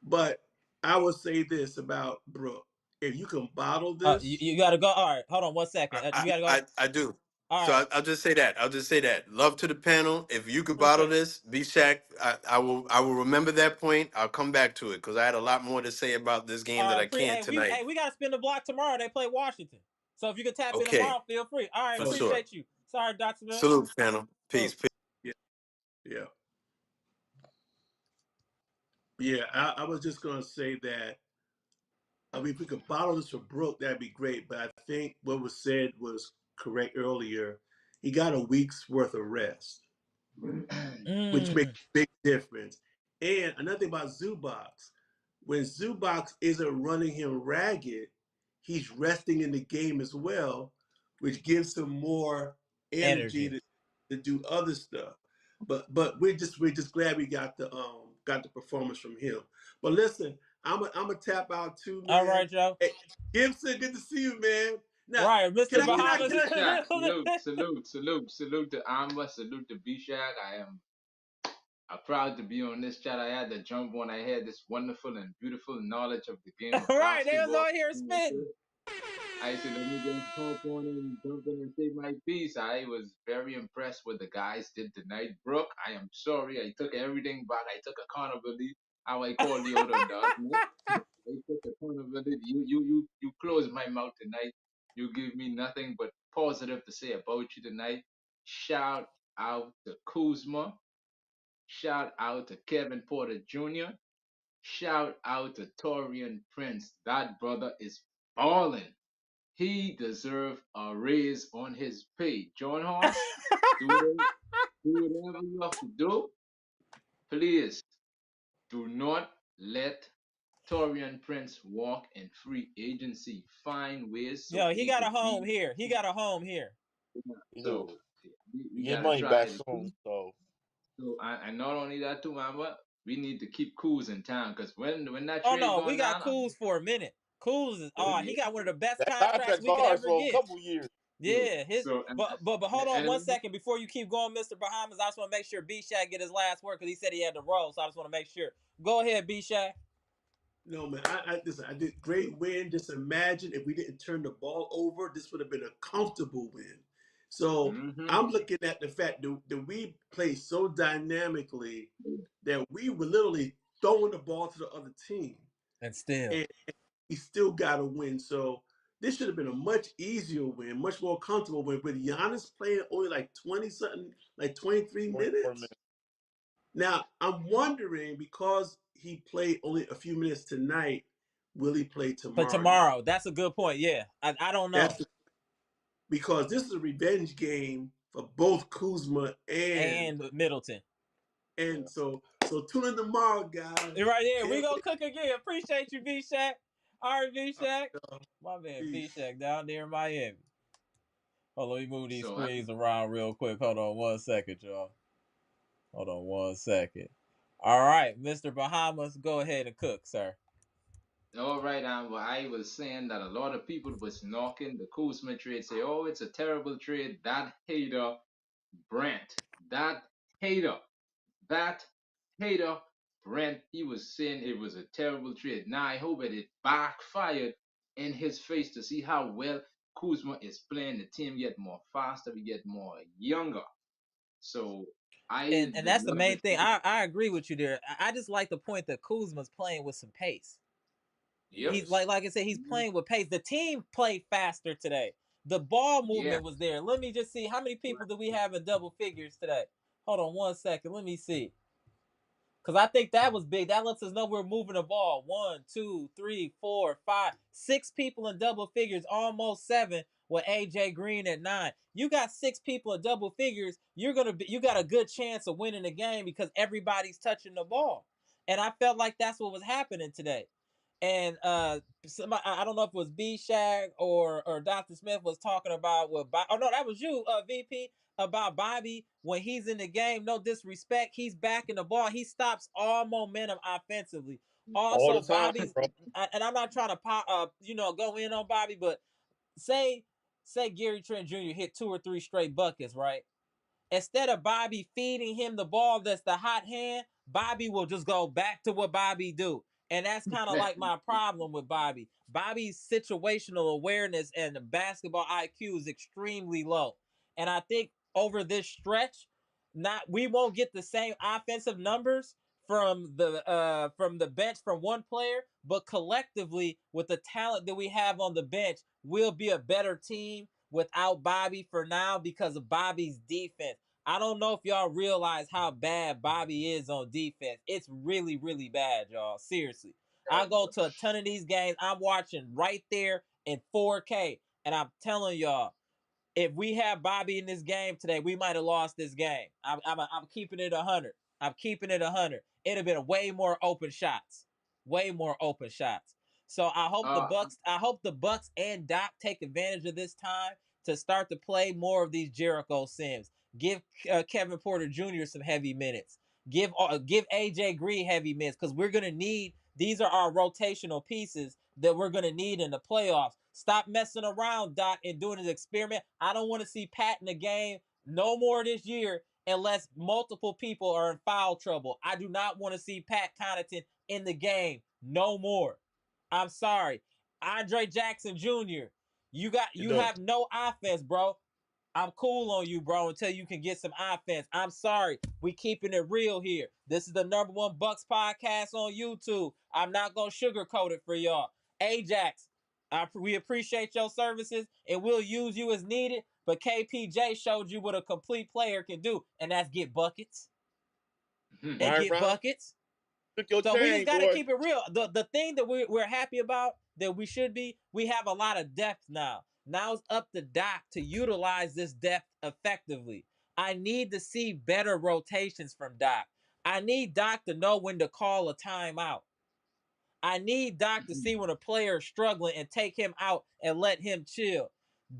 But I would say this about Brook: if you can bottle this, you got to go. All right, hold on 1 second. You got to go. I do. All so right. I'll just say that. I'll just say that. Love to the panel. If you could bottle this, be Shaq. I will remember that point. I'll come back to it because I had a lot more to say about this game that I can't tonight. We got to spin the block tomorrow. They play Washington. So if you can tap in tomorrow, feel free. All right, appreciate you. Sorry, Dr. Smith. Salute, panel. Peace. Yeah, I was just going to say that, I mean, if we could bottle this for Brook, that'd be great. But I think what was said was correct earlier. He got a week's worth of rest, which makes a big difference. And another thing about Zubac, when Zubac isn't running him ragged, he's resting in the game as well, which gives him more energy. To do other stuff. But we're just glad we got the performance from him. But listen, I'm a tap out too, man. All right, Joe. Hey, Gibson, good to see you, man. Now, right, Mr. Bahamas. Salute to Amara, salute to B-Shaq. I'm proud to be on this chat. I had to jump when I had this wonderful and beautiful knowledge of the game of right, basketball. they was on here spitting. I said, let me just hop on and jump in and say my piece. I was very impressed with the guys did tonight. Brooke, I am sorry. I took everything back. I took accountability. How I call the other dog. I took accountability. You closed my mouth tonight. You give me nothing but positive to say about you tonight. Shout out to Kuzma. Shout out to Kevin Porter Jr. Shout out to Torian Prince. That brother is balling. He deserves a raise on his pay. John Hoss, do whatever you have to do. Please do not let Torian Prince walk in free agency. Find ways. So he got a home here. He got a home here. So we get gotta money try back it. soon. So and not only that too, man, but we need to keep Kuz in town, because when that oh trade no, going we got down, Kuz for a minute. Kuz is he got one of the best that contracts we could ever for get. a couple years. Yeah, So but hold on one and second before you keep going, Mr. Bahamas. I just want to make sure B-Shaq get his last word because he said he had to roll. So I just want to make sure. Go ahead, B-Shaq. No, man, listen, I did great win. Just imagine if we didn't turn the ball over, this would have been a comfortable win. So I'm looking at the fact that we played so dynamically that we were literally throwing the ball to the other team. And still. And he still got a win. So this should have been a much easier win, much more comfortable win. With Giannis playing only like 20 something, like 23 minutes. Now, I'm wondering because he played only a few minutes tonight, will he play For tomorrow night? tomorrow, that's a good point. Yeah, I don't know. Because this is a revenge game for both Kuzma And Middleton. And so tune in tomorrow, guys. Right there. We gonna cook again. Appreciate you, B-Shaq. All right, B-Shaq. My man, B-Shaq down there in Miami. Hold on, let me move these screens around real quick. Hold on 1 second, y'all. Hold on 1 second. All right, Mr. Bahamas, go ahead and cook, sir. All right, well, I was saying that a lot of people was knocking the Kuzma trade, say, "Oh, it's a terrible trade." That hater, Brent, that hater, that hater, Brent, he was saying it was a terrible trade. Now I hope that it backfired in his face to see how well Kuzma is playing. The team get more faster, we get more younger. So and would that's the love main it. thing. I agree with you there. I just like the point that Kuzma's playing with some pace. Yep. He's like I said, he's playing with pace. The team played faster today. The ball movement was there. Let me just see how many people do we have in double figures today. Hold on 1 second. Let me see. Because I think that was big. That lets us know we're moving the ball. 1, 2, 3, 4, 5, 6 people in double figures, almost 7 with AJ Green at 9. You got 6 people in double figures. You got a good chance of winning the game because everybody's touching the ball. And I felt like that's what was happening today. And somebody, I don't know if it was B Shag or Dr. Smith was talking about what. Oh no, that was you, VP, about Bobby when he's in the game. No disrespect, he's backing the ball. He stops all momentum offensively. All Also, the time, Bobby's, bro. and I'm not trying to go in on Bobby, but say Gary Trent Jr. hit 2 or 3 straight buckets, right? Instead of Bobby feeding him the ball that's the hot hand, Bobby will just go back to what Bobby do. And that's kind of like my problem with Bobby. Bobby's situational awareness and the basketball IQ is extremely low. And I think over this stretch, we won't get the same offensive numbers from the bench from one player, but collectively with the talent that we have on the bench, we'll be a better team without Bobby for now because of Bobby's defense. I don't know if y'all realize how bad Bobby is on defense. It's really, really bad, y'all. Seriously. I go to a ton of these games. I'm watching right there in 4K. And I'm telling y'all, if we have Bobby in this game today, we might have lost this game. I'm keeping it 100. I'm keeping it 100. It'd have been way more open shots. Way more open shots. So I hope the Bucks and Doc take advantage of this time to start to play more of these Jericho Sims. Give Kevin Porter Jr. some heavy minutes. Give AJ Green heavy minutes because we're gonna need. These are our rotational pieces that we're gonna need in the playoffs. Stop messing around, Doc, and doing an experiment. I don't want to see Pat in the game no more this year unless multiple people are in foul trouble. I do not want to see Pat Connaughton in the game no more. I'm sorry. Andre Jackson Jr., you have no offense, bro. I'm cool on you, bro, until you can get some offense. I'm sorry. We keeping it real here. This is the #1 Bucks podcast on YouTube. I'm not going to sugarcoat it for y'all. Ajax, we appreciate your services, and we'll use you as needed, but KPJ showed you what a complete player can do, and that's get buckets. And get buckets. So we just got to keep it real. The thing that we're happy about, that we have a lot of depth now. Now it's up to Doc to utilize this depth effectively. I need to see better rotations from Doc. I need Doc to know when to call a timeout. I need Doc to see when a player is struggling and take him out and let him chill.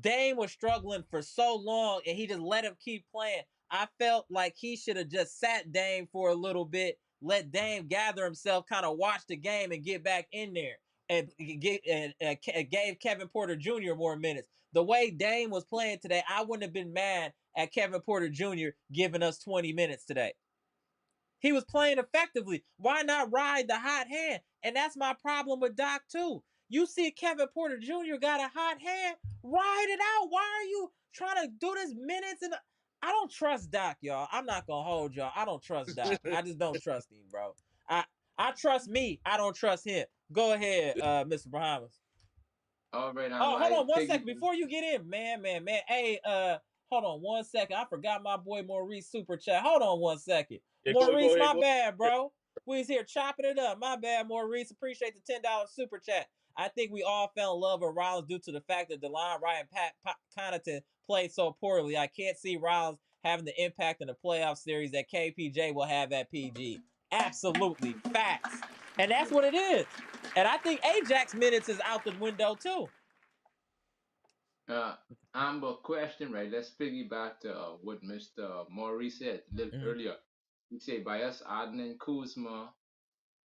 Dame was struggling for so long and he just let him keep playing. I felt like he should have just sat Dame for a little bit, let Dame gather himself, kind of watch the game and get back in there. and gave Kevin Porter Jr. more minutes. The way Dame was playing today, I wouldn't have been mad at Kevin Porter Jr. giving us 20 minutes today. He was playing effectively. Why not ride the hot hand? And that's my problem with Doc, too. You see Kevin Porter Jr. got a hot hand, ride it out. Why are you trying to do this minutes? And I don't trust Doc, y'all. I'm not going to hold y'all. I don't trust Doc. I just don't trust him, bro. I trust me. I don't trust him. Go ahead, Mr. Bahamas. All right, Oh, hold on 1 second before you get in, man. Hey, hold on 1 second. I forgot my boy Maurice super chat. Hold on 1 second. Yeah, Maurice, my bad, bro. We was here chopping it up. My bad, Maurice. Appreciate the $10 super chat. I think we all fell in love with Rollins due to the fact that DeLon Wright and Pat Connaughton played so poorly. I can't see Rollins having the impact in the playoff series that KPJ will have at PG. Absolutely. Facts. And that's what it is. And I think Ajax minutes is out the window, too. Amber, question, right? Let's piggyback to what Mr. Maurice said a little earlier. He said, by us, Harden and Kuzma,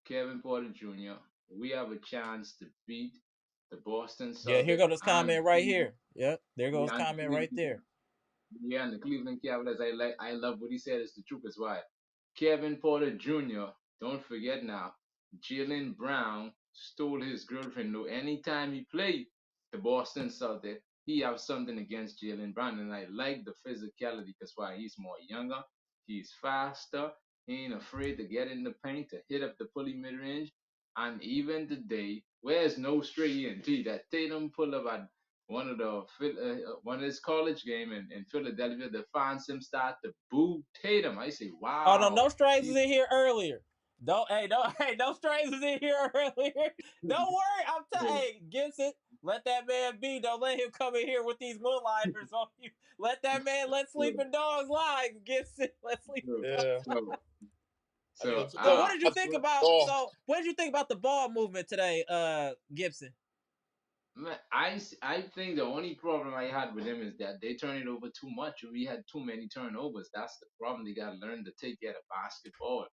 Kevin Porter Jr., we have a chance to beat the Boston Celtics. Yeah, here goes this comment right here. Yep, there goes comment right there. Yeah, and the Cleveland Cavaliers, I love what he said. It's the truth. Is why Kevin Porter Jr., don't forget now, Jaylen Brown stole his girlfriend. No, anytime he played the Boston Celtics, he have something against Jaylen Brown, and I like the physicality because why he's more younger, he's faster, he ain't afraid to get in the paint to hit up the pulley mid range, and even today, where's no straight ENT that Tatum pull up at one of his college game in Philadelphia, the fans him start to boo Tatum. I say, wow. Oh no strangers in here earlier. No strangers in here earlier. Don't worry, I'm telling. Hey, Gibson, let that man be. Don't let him come in here with these one-liners on you. Let that man let sleeping dogs lie. Gibson, let sleeping dogs lie. So what did you think about? So what did you think about the ball movement today, Gibson? I think the only problem I had with him is that they turn it over too much. We had too many turnovers. That's the problem. They got to learn to take care of basketball.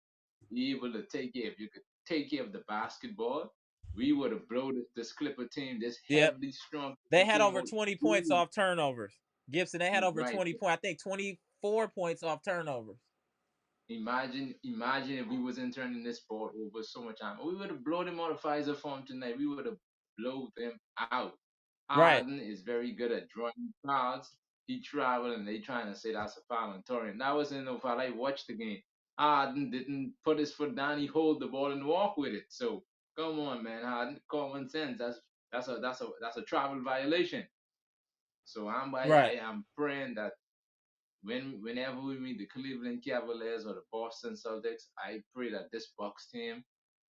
Be able to take care. If you could take care of the basketball, we would have blown this Clipper team, this heavily strong. They had over 20 points off turnovers. Gibson, they had over 20 points. I think 24 points off turnovers. Imagine if we wasn't turning this ball over so much time. We would have blown them on the Fiserv Forum tonight. We would have blown them out. Harden is very good at drawing fouls. He traveled and they trying to say that's a foul on Torian. That wasn't no foul. I watched the game. Harden didn't put his foot down. He hold the ball and walk with it. So come on, man, Harden, common sense. That's a travel violation. So I am praying that whenever we meet the Cleveland Cavaliers or the Boston Celtics, I pray that this Bucks team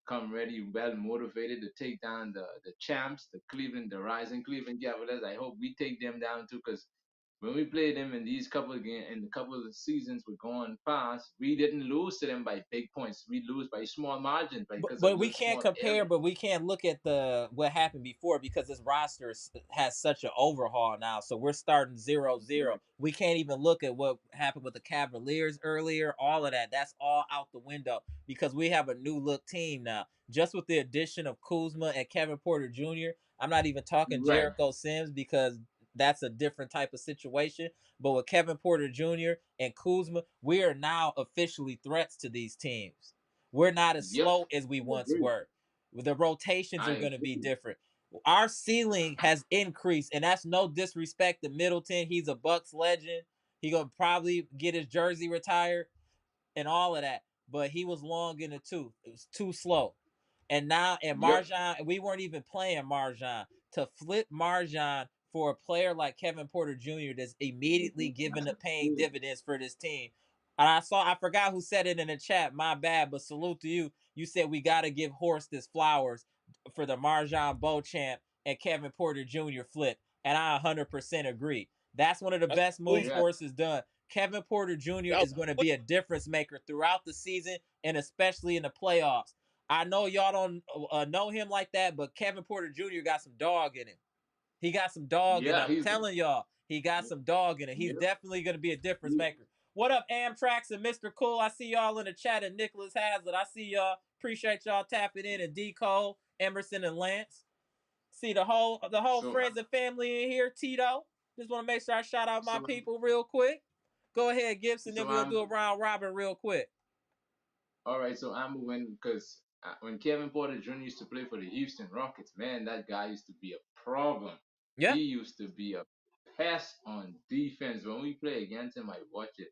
come ready, well motivated to take down the champs, the rising Cleveland Cavaliers. I hope we take them down too, because when we played them in these couple of games, in the couple of seasons we're going past, we didn't lose to them by big points. We lose by small margins. But we can't compare. But we can't look at what happened before because this roster has such an overhaul now. So we're starting 0-0. Right. We can't even look at what happened with the Cavaliers earlier. All of that, that's all out the window because we have a new look team now. Just with the addition of Kuzma and Kevin Porter Jr. I'm not even talking Jericho Sims because that's a different type of situation. But with Kevin Porter Jr. and Kuzma, we are now officially threats to these teams. We're not as slow as we once were. The rotations are going to be different. Our ceiling has increased, and that's no disrespect to Middleton. He's a Bucks legend. He's going to probably get his jersey retired and all of that. But he was long in the tooth. It was too slow. And now, Marjan, we weren't even playing Marjan. To flip Marjan for a player like Kevin Porter Jr. that's immediately giving the paying dividends for this team. And I forgot who said it in the chat. My bad, but salute to you. You said we got to give Horst his flowers for the Marjan Beauchamp and Kevin Porter Jr. flip. And I 100% agree. That's one of the best moves Horst has done. Kevin Porter Jr. is going to be a difference maker throughout the season and especially in the playoffs. I know y'all don't know him like that, but Kevin Porter Jr. got some dog in him. He got some dog in him. I'm telling y'all, he got some dog in it. He's definitely going to be a difference maker. What up, Amtrax and Mr. Cool? I see y'all in the chat, and Nicholas Hazlitt. I see y'all. Appreciate y'all tapping in, and D. Cole. Emerson and Lance. See the whole friends and family in here. Tito. Just want to make sure I shout out my people real quick. Go ahead, Gibson. Then we'll do a round robin real quick. All right, so I'm because when Kevin Porter Jr. used to play for the Houston Rockets, man, that guy used to be a problem. Yeah. He used to be a pest on defense. When we play against him, I watch it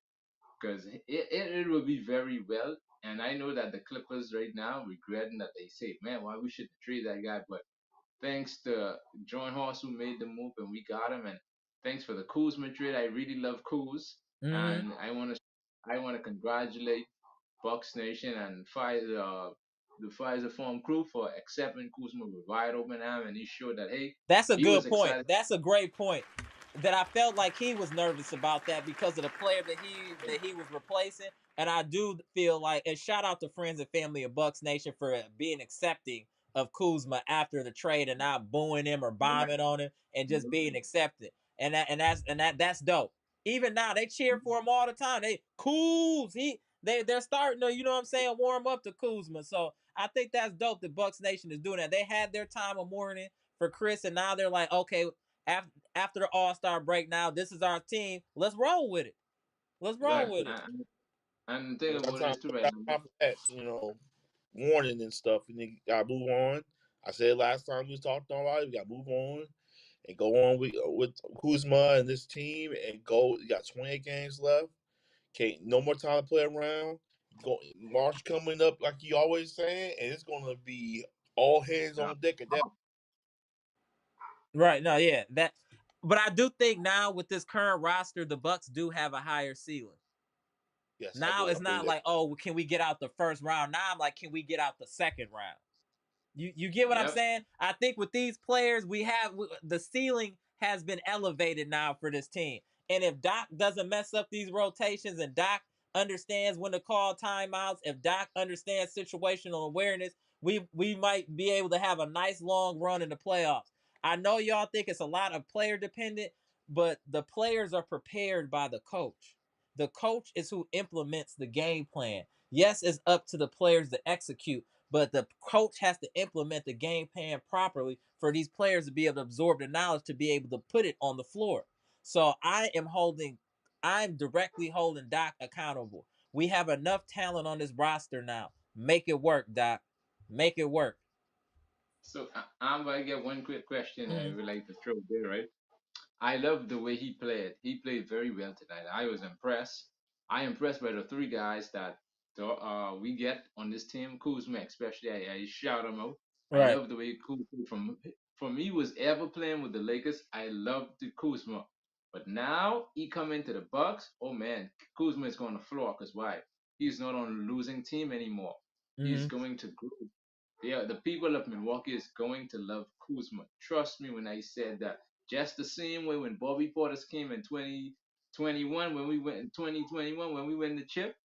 because it will be very well. And I know that the Clippers right now regretting that they say, man, why we shouldn't trade that guy. But thanks to John Horst who made the move and we got him, and thanks for the Kuzma trade. I really love Kuz, and I want to congratulate Bucks Nation and the Fiserv Forum crew for accepting Kuzma with wide open arm, and he showed that that's a he good was point. excited. That's a great point. That I felt like he was nervous about that because of the player that he was replacing, and I do feel like, and shout out to friends and family of Bucks Nation for being accepting of Kuzma after the trade and not booing him or bombing on him and just being accepted, and that's dope. Even now they cheer for him all the time. They Kuz, they're starting to, you know what I'm saying, warm up to Kuzma. So I think that's dope that Bucks Nation is doing that. They had their time of mourning for Chris, and now they're like, okay, after the All-Star break, now this is our team. Let's roll with it. Let's roll with it. And the thing One about it time, is too right now. that, warning and stuff, and you gotta move on. I said last time we was talking about it, we gotta move on and go on with Kuzma and this team and go. You got 28 games left. Can't no more time to play around. Go March coming up like you always saying, and it's gonna be all hands on deck at that. Right. No, yeah. But I do think now with this current roster, the Bucks do have a higher ceiling. Yes, now it's I believe not that. like, oh, can we get out the first round? Now I'm like, can we get out the second round? You get what I'm saying? I think with these players, the ceiling has been elevated now for this team. And if Doc doesn't mess up these rotations and Doc understands when to call timeouts, if Doc understands situational awareness, we might be able to have a nice long run in the playoffs. I know y'all think it's a lot of player dependent, but the players are prepared by the coach. The coach is who implements the game plan. Yes, it's up to the players to execute, but the coach has to implement the game plan properly for these players to be able to absorb the knowledge to be able to put it on the floor. So I'm directly holding Doc accountable. We have enough talent on this roster now. Make it work, Doc. Make it work. So I'm gonna get one quick question I would like to throw there, right? I love the way he played. He played very well tonight. I was impressed. I impressed by the three guys that we get on this team. Kuzma, especially, I shout him out. I Right. love the way Kuzma from me was ever playing with the Lakers. I loved the Kuzma, but now he come into the Bucks. Oh man, Kuzma is going to floor because why? He's not on a losing team anymore. He's going to grow. Yeah, the people of Milwaukee is going to love Kuzma. Trust me when I said that. Just the same way when Bobby Portis came in 2021, when we went in 2021, when we win the chip,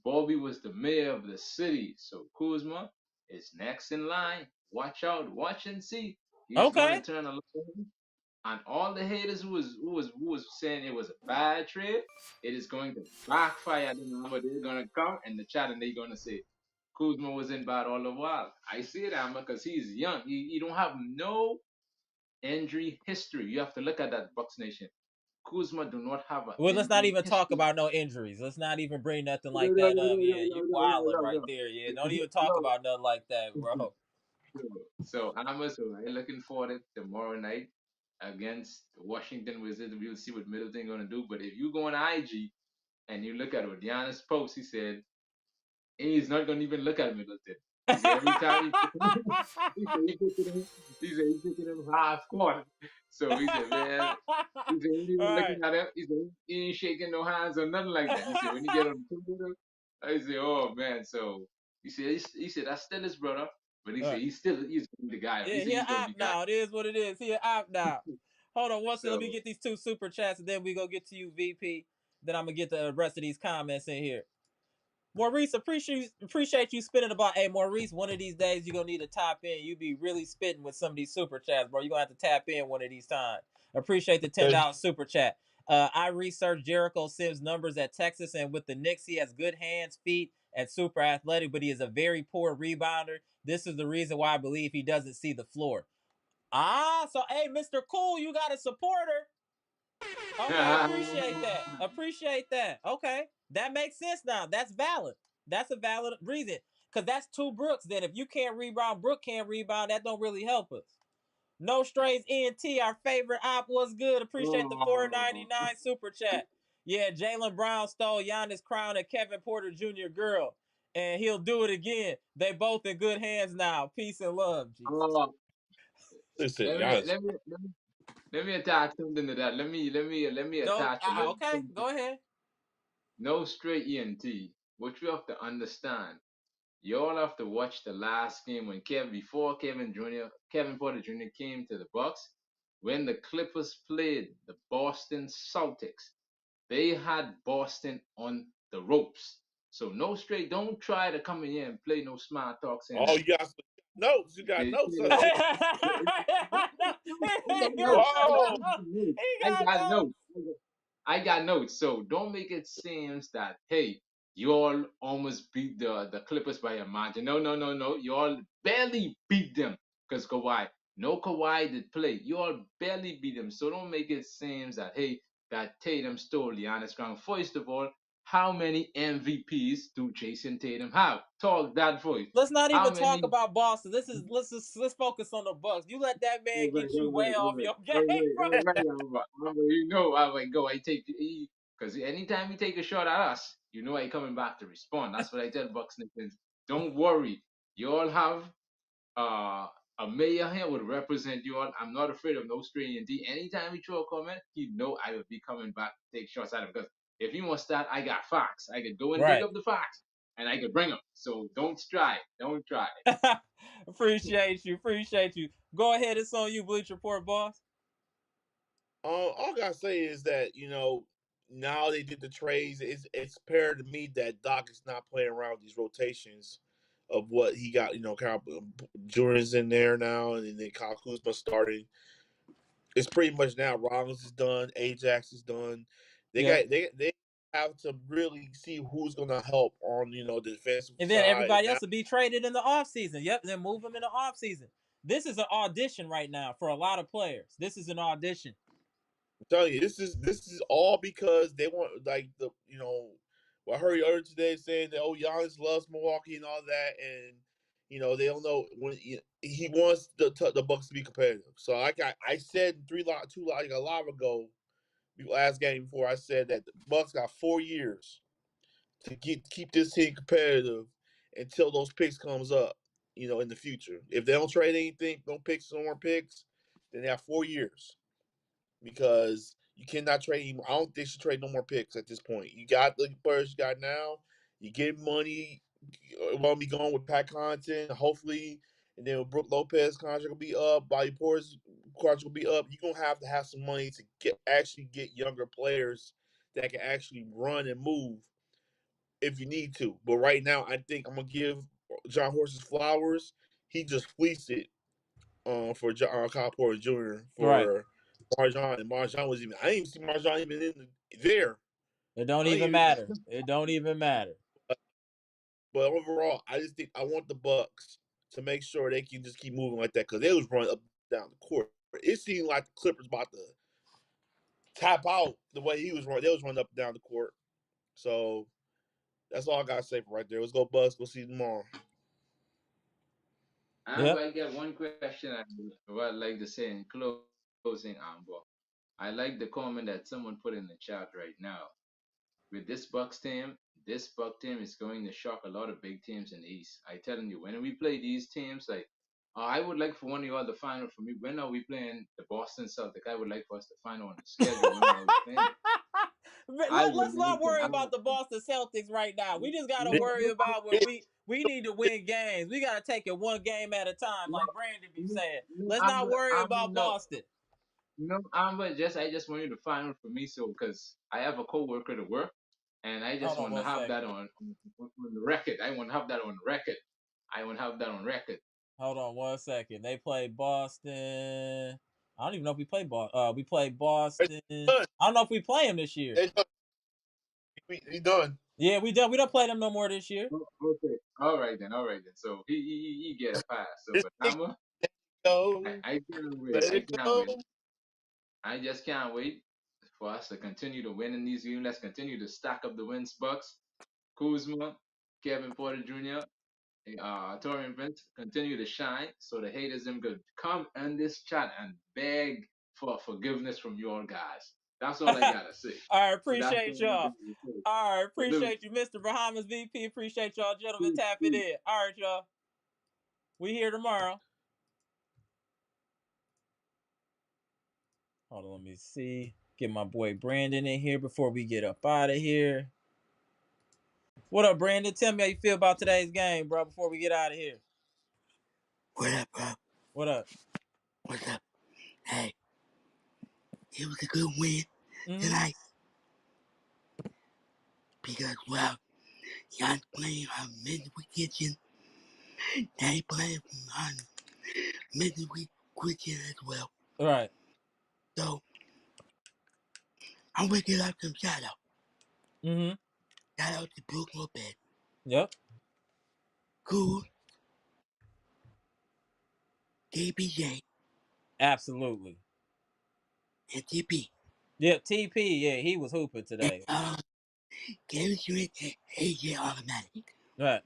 Bobby was the mayor of the city. So Kuzma is next in line. Watch out, watch and see. He's going to turn a line. And all the haters who was saying it was a bad trade, it is going to backfire. They're going to come in the chat and they're going to say, Kuzma was in bad all the while. I see it, Amma, because he's young. He don't have no injury history. You have to look at that, Bucks Nation. Kuzma do not have an Well, let's not injury even talk history. about no injuries. Let's not even bring nothing No, like no, that no, up. no, Yeah, no, you no, no, wilding no, right no, there. Yeah, don't no. even talk about nothing like that, bro. So Amma, so I'm looking forward to tomorrow night against Washington Wizards. We'll see what Middleton gonna do. But if you go on IG and you look at what Giannis post, he said he's not gonna even look at Middleton. He said every time he picking him half court. So he said, man, he said he ain't even looking Right. at him. He said he ain't shaking no hands or nothing like that. He said when he get on the computer, I said, oh man. So he said that's still his brother, but he said Right. he's the guy. He Yeah, said he an he's gonna op be guy. now. It is what it is. He an op now. Hold on one second. Let me So get these 2 super chats, and then we go get to you, VP. Then I'm gonna get the rest of these comments in here. Maurice, appreciate you spending about. Hey, Maurice, one of these days you're gonna need to tap in. You be really spitting with some of these super chats, bro. You're gonna have to tap in one of these times. Appreciate the $10 super chat. I researched Jericho Sims' numbers at Texas, and with the Knicks, he has good hands, feet, and super athletic, but he is a very poor rebounder. This is the reason why I believe he doesn't see the floor. So hey, Mr. Cool, you got a supporter. Okay, appreciate that. Appreciate that. Okay, that makes sense now. That's valid. That's a valid reason. Because that's two Brooks. Then if you can't rebound, Brook can't rebound. That don't really help us. No Strays ENT, our favorite op, was good. Appreciate the $4.99 super chat. Yeah, Jaylen Brown stole Giannis' crown at Kevin Porter Jr. girl, and he'll do it again. They both in good hands now. Peace and love, Jesus. Listen, let me Giannis. let me let me let me attach something to that. Let me No, attach a little okay, thing. go ahead. No straight ENT. What you have to understand, you all have to watch the last game when before Kevin Porter Jr. came to the Bucks, when the Clippers played the Boston Celtics. They had Boston on the ropes. So no straight. Don't try to come in here and play no smart talk saying Oh, that you got some notes. You got they notes. played Huh? I Whoa. Got got no. notes. I got notes. So don't make it seems that hey, you all almost beat the Clippers by a margin. No, no, no, no. You all barely beat them because Kawhi. No Kawhi did play. You all barely beat them. So don't make it seems that hey, that Tatum stole Giannis ground. First of all, how many MVPs do Jason Tatum have? Talk that voice. Let's not How even talk many? about Boston. Let's focus on the Bucks. You let that man All right, get you all way right, all off right, your all game, right, bro. all right, all right. All right. You know, I like go. I take because anytime you take a shot at us, you know I coming back to respond. That's what I tell Bucks Nation. Don't worry, you all have uh a mayor here would represent you all. I'm not afraid of no strain D. Anytime you throw a comment, he know I will be coming back to take shots at him because if he wants that, I got facts. I could go and dig Right. up the facts and I could bring them. So don't try, don't try. Appreciate you. Appreciate you. Go ahead. It's on you, Bleach Report, boss. All I gotta say is that now they did the trades. It's apparent to me that Doc is not playing around with these rotations of what he got. Kyle Jordan's in there now, and then Kyle Kuzma starting. It's pretty much now. Rollins is done. Ajax is done. They Yep. got they have to really see who's gonna help on the defensive And then side. And everybody now else will be traded in the offseason. Yep. Then move them in the offseason. This is an audition right now for a lot of players. This is an audition. I'm telling you, this is all because they want I heard earlier today saying that Giannis loves Milwaukee and all that, and they don't know when he wants the Bucks to be competitive. So I said like a lot ago, last game before I said that the Bucks got 4 years to keep this team competitive until those picks comes up, in the future. If they don't trade anything, no picks, no more picks, then they have 4 years because you cannot trade. I don't think they should trade no more picks at this point. You got the players you got now. You get money. Won't be going with Pat Connaughton, hopefully, and then with Brook Lopez contract will be up. Bobby Portis contract will be up. You're gonna have to have some money to get younger players that can actually run and move if you need to. But right now, I think I'm gonna give John Horse's flowers. He just fleeced it for Kyle Porter Jr. Right. for Marjan, and Marjan was even. I didn't even see Marjan even there. It don't I don't even even. matter. It don't even matter. But overall, I just think I want the Bucks to make sure they can just keep moving like that because they was running up down the court. It seemed like the Clippers about to tap out the way he was running. They was running up and down the court. So that's all I gotta say for right there. Let's go Bucks. We'll see you tomorrow. Yep. I get one question I would like to say in closing, Amber. I like the comment that someone put in the chat right now. With this Buck team is going to shock a lot of big teams in the East. I telling you, when we play these teams, like I would like for one of you all to find out for me. When are we playing the Boston Celtics? I would like for us to find out on the schedule when are we playing them. I would Let's not like worry to. about the Boston Celtics right now. We just gotta They, worry about when they, we need to win games. We gotta take it one game at a time, No, like Brandon be no, saying. no, Let's not worry about no. Boston. No, I just want you to find out for me, so because I have a coworker to work, and I Hold just on want to one have that second. on the record. I want to have that on record. I want to have that on record. Hold on one second. They play Boston. I don't even know if we play Boston. We play Boston. I don't know if we play them this year. they, We done. Yeah, we done. We don't play them no more this year. Okay. All right then. So he get a pass. So, Just but Amma, go. I can't wait. Let I it can't go. wait. I just can't wait for us to continue to win in these games. Let's continue to stack up the wins. Bucks, Kuzma, Kevin Porter Jr., Torian Prince continue to shine so the haters them could come in this chat and beg for forgiveness from your guys. That's all I gotta say. All right, That's appreciate all I y'all. gotta say. All right, Salute. appreciate you, Mr. Bahamas VP. Appreciate y'all, gentlemen, Peace, tapping peace. in. All right, y'all. We here tomorrow. Hold on, let me see. Get my boy Brandon in here before we get up out of here. What up, Brandon? Tell me how you feel about today's game, bro, before we get out of here. What up, bro? What up? What's up? Hey, it was a good win Mm-hmm. tonight because, well, Giannis playing on midweek kitchen. They playing on midweek kitchen as well. All right. So, I'm going to give out some shout out. Mm-hmm. Shout out to Brooke Lopez, Yep. Cool, KBJ, Absolutely. and TP. Yep, TP, yeah, he was hooping And, today. Kevin Smith and AJ Automatic. Right.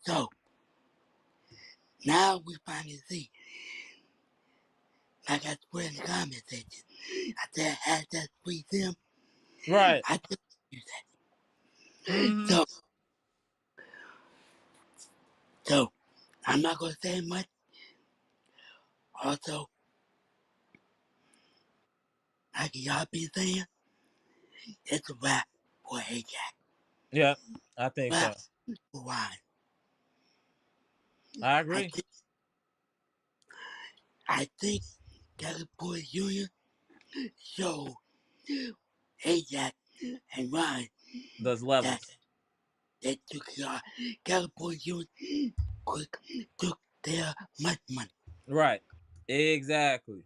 So, now we finally see, like I put in the comment section, I said, had that free them. Right. I just use that. Mm-hmm. So, I'm not going to say much. Also, like y'all been saying, it's a wrap for AJ. Yep. I think Wrap so. for Ryan. I agree. I think California Jr. showed AJ and Ryan Those that levels. they took California Jr. took their much money. Right. Exactly.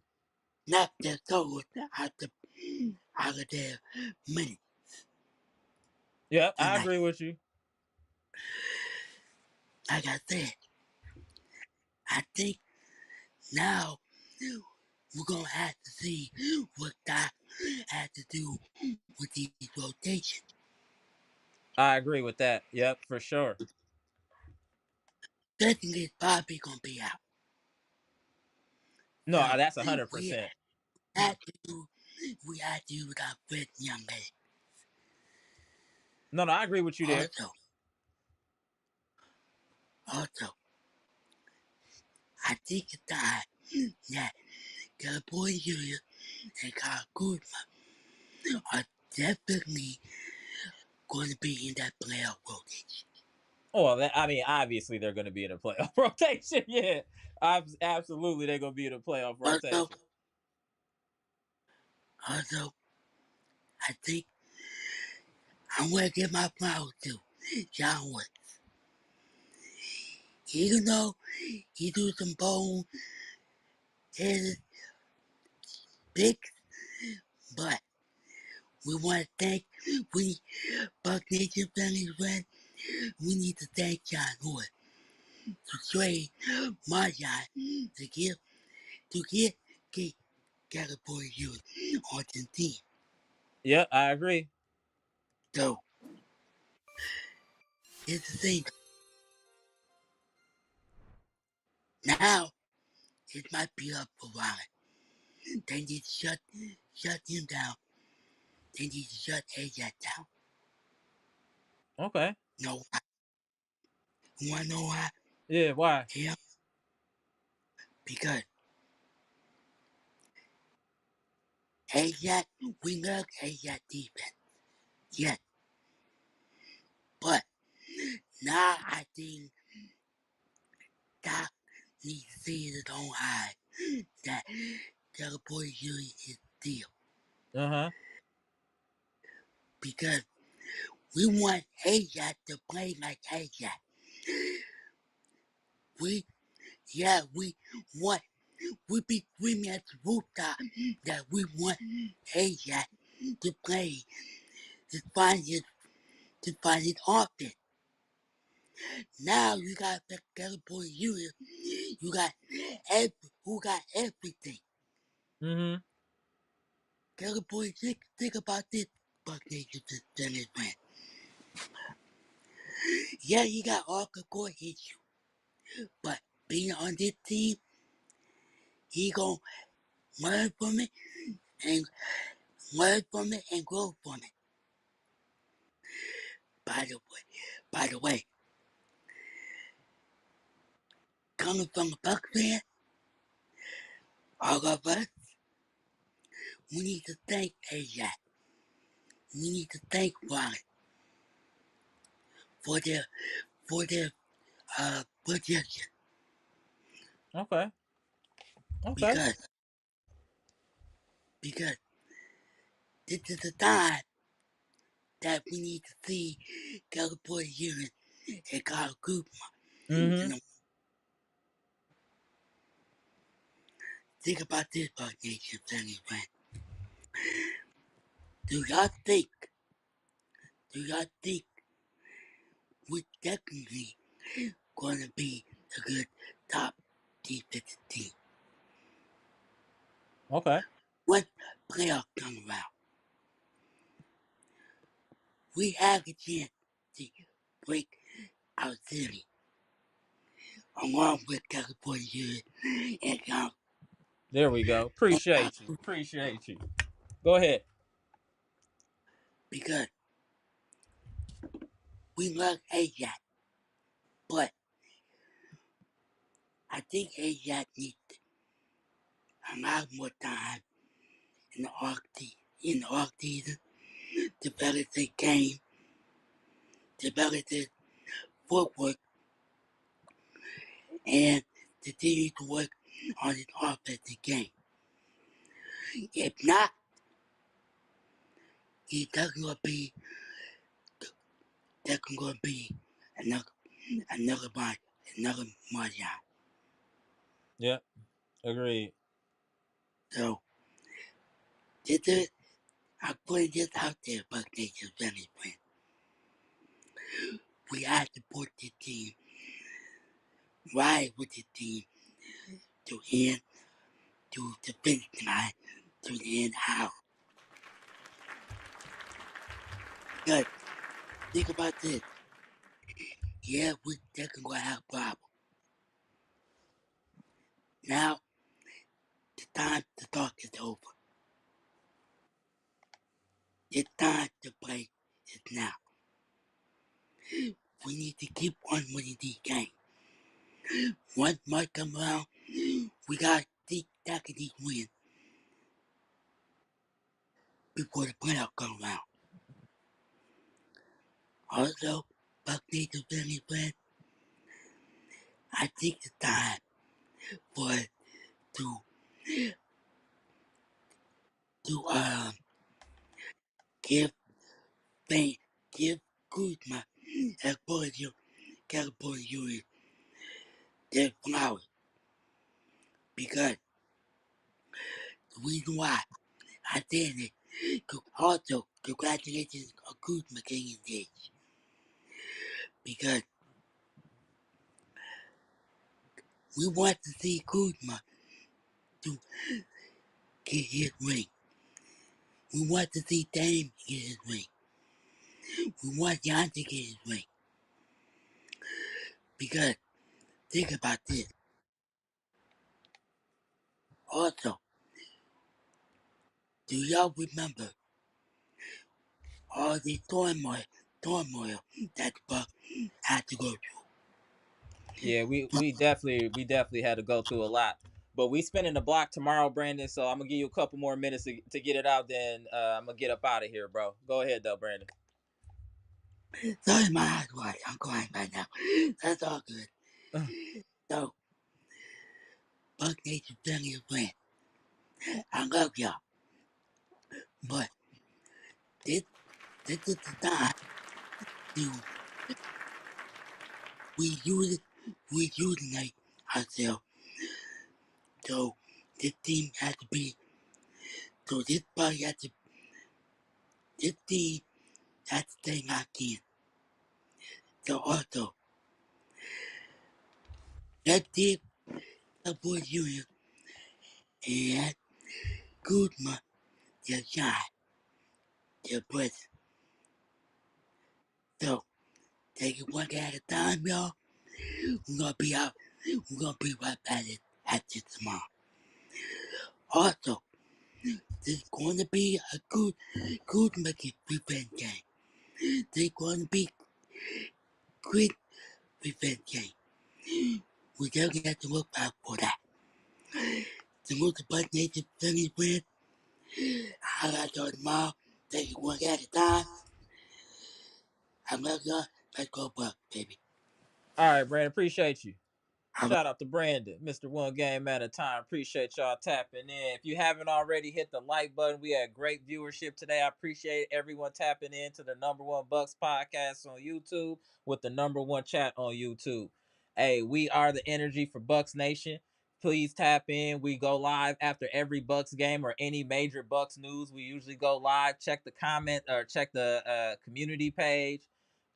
Not their souls out of their money Yep, I tonight. agree with you. Like I said, I think now we're going to have to see what Doc has to do with these rotations. I agree with that. Yep, for sure. Second is Bobby going to be out. No, So that's we 100%. had to do with our Fred young lady. No, I agree with you there. Also, I think it's time that California Jr. and Kyle Kuzma are definitely going to be in that playoff rotation. Oh, I mean, obviously they're going to be in a playoff rotation. Yeah, absolutely they're going to be in a playoff rotation. Also, I think I'm going to give my flowers to John Woods. Even though he do some bone headed picks, but we want to thank Buck Nation family friend. We need to thank John Woods to trade Marjan to get California Youth on the team. Yep, I agree. So, here's the thing. Now, it might be up for Ryan. They need to shut him down. They need to shut AJ down. Okay. No, why? You want to know why? Yeah, why? Yeah, because AJ, we love AJ defense. Yes, but now I think Doc needs to see his own eye that California is deal. Uh-huh. Because we want AJ to play like AJ. We want, we be screaming at the rooftop that we want AJ to play, to find to fight it offense. Now you got the California Union. You got who got everything. Mm-hmm. California, think about this, Buck Nation Dennis man. Yeah, he got all the court issue, but being on this team, he gonna learn from it and grow from it. By the way, coming from a Bucks fan, all of us, we need to thank AJ. We need to thank Wallet for their projection. Okay. Because this is the time that we need to see California Union and Kyle Kuzma. Mm-hmm. And think about this, Buck Nation family friend. Do y'all think we're definitely going to be a good top defensive team? Okay. When playoffs come around, we have a chance to break our city along with California Union and There we go. Appreciate you. Go ahead. because we love AJAC, but I think AJAC needs a lot more time in the off season, develop their game, develop their footwork, and continue to work on his offensive game. If not, he's definitely gonna be another Marjan. Yeah. Agreed. So I'm putting this out there, Buck Nation family friend. We have to put the team right with the team to end to the finish line to the end out. Because think about this. Yeah, we definitely gonna have problems. Now the time to talk is over. The time to play is now. We need to keep on winning these games. Once March come around, we gotta keep stacking these wins before the playoff come around. Also, Buck Nation family friend, I think it's time for us to give fame, give Kuzma and California Union their flowers. Because the reason why I said it, also congratulations on Kuzma getting engaged. Because we want to see Kuzma to get his ring. We want to see Dame get his ring. We want Giannis to get his ring. Because think about this. Also, do y'all remember all the turmoil that the Bucks had to go through? Yeah, we definitely had to go through a lot. But we spinning the block tomorrow, Brandon. So I'm gonna give you a couple more minutes to get it out. Then I'm gonna get up out of here, bro. Go ahead, though, Brandon. Sorry, my eyes wide. I'm crying right now. That's all good. So, Buck Nation family and friends, I love y'all. But this is the time to we unite ourselves. So this team has to be so this team has to stay locked in. So also, that did support you and Kuzma just shot the prison. So, take it one day at a time, y'all. We're gonna be out. We're gonna be right back at this tomorrow. Also, there's going to be a good making revenge game. There's going to be quick revenge game. We just have to look out for that. The most Buck Nation Phillies win. I got y'all tomorrow. Take it one at a time. I love y'all. Let's go Buck, baby. All right, Brandon, appreciate you. All right. Shout out to Brandon, Mr. One Game at a Time. Appreciate y'all tapping in. If you haven't already, hit the like button. We had great viewership today. I appreciate everyone tapping in to the number one Bucks podcast on YouTube with the number one chat on YouTube. Hey, we are the energy for Bucks Nation. Please tap in. We go live after every Bucks game or any major Bucks news. We usually go live. Check the comment or check the community page.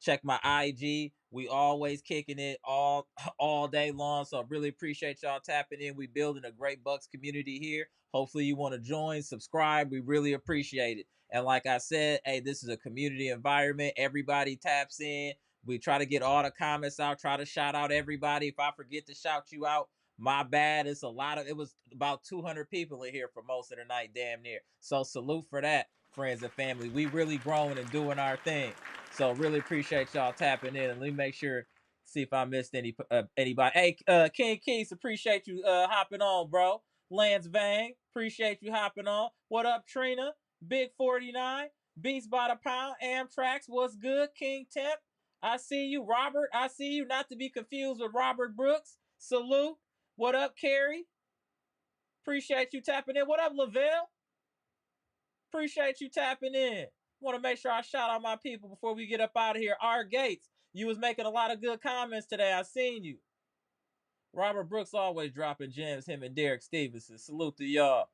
Check my IG. We always kicking it all day long. So I really appreciate y'all tapping in. We building a great Bucks community here. Hopefully you want to join, subscribe. We really appreciate it. And like I said, hey, this is a community environment. Everybody taps in. We try to get all the comments out, try to shout out everybody. If I forget to shout you out, my bad. It was about 200 people in here for most of the night, damn near. So salute for that, friends and family. We really growing and doing our thing. So really appreciate y'all tapping in, and let me make sure, see if I missed anybody. Hey, King Keys, appreciate you hopping on, bro. Lance Vang, appreciate you hopping on. What up, Trina? Big 49, Beats by the Pound, Amtrax, what's good? King Temp, I see you. Robert, I see you. Not to be confused with Robert Brooks. Salute. What up, Carrie? Appreciate you tapping in. What up, Lavelle? Appreciate you tapping in. Want to make sure I shout out my people before we get up out of here. R. Gates, you was making a lot of good comments today. I seen you. Robert Brooks always dropping gems. Him and Derek Stevenson. Salute to y'all.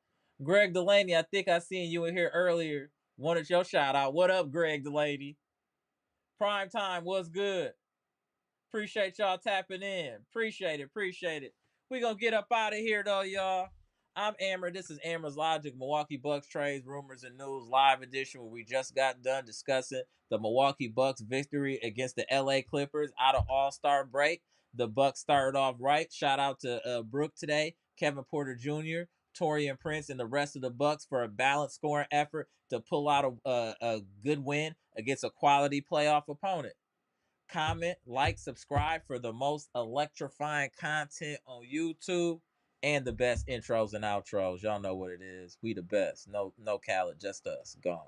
Greg Delaney, I think I seen you in here earlier. Wanted your shout out. What up, Greg Delaney? Prime time was good. Appreciate y'all tapping in. Appreciate it. We gonna get up out of here though, y'all. I'm Amara. This is Amara's Logic, Milwaukee Bucks trades, rumors, and news live edition where we just got done discussing the Milwaukee Bucks victory against the LA Clippers out of All-Star break. The Bucks started off right. Shout out to Brooke today, Kevin Porter Jr., Torian Prince, and the rest of the Bucks for a balanced scoring effort to pull out a good win against a quality playoff opponent. Comment, like, subscribe for the most electrifying content on YouTube and the best intros and outros. Y'all know what it is. We the best. No Khaled, just us. Gone.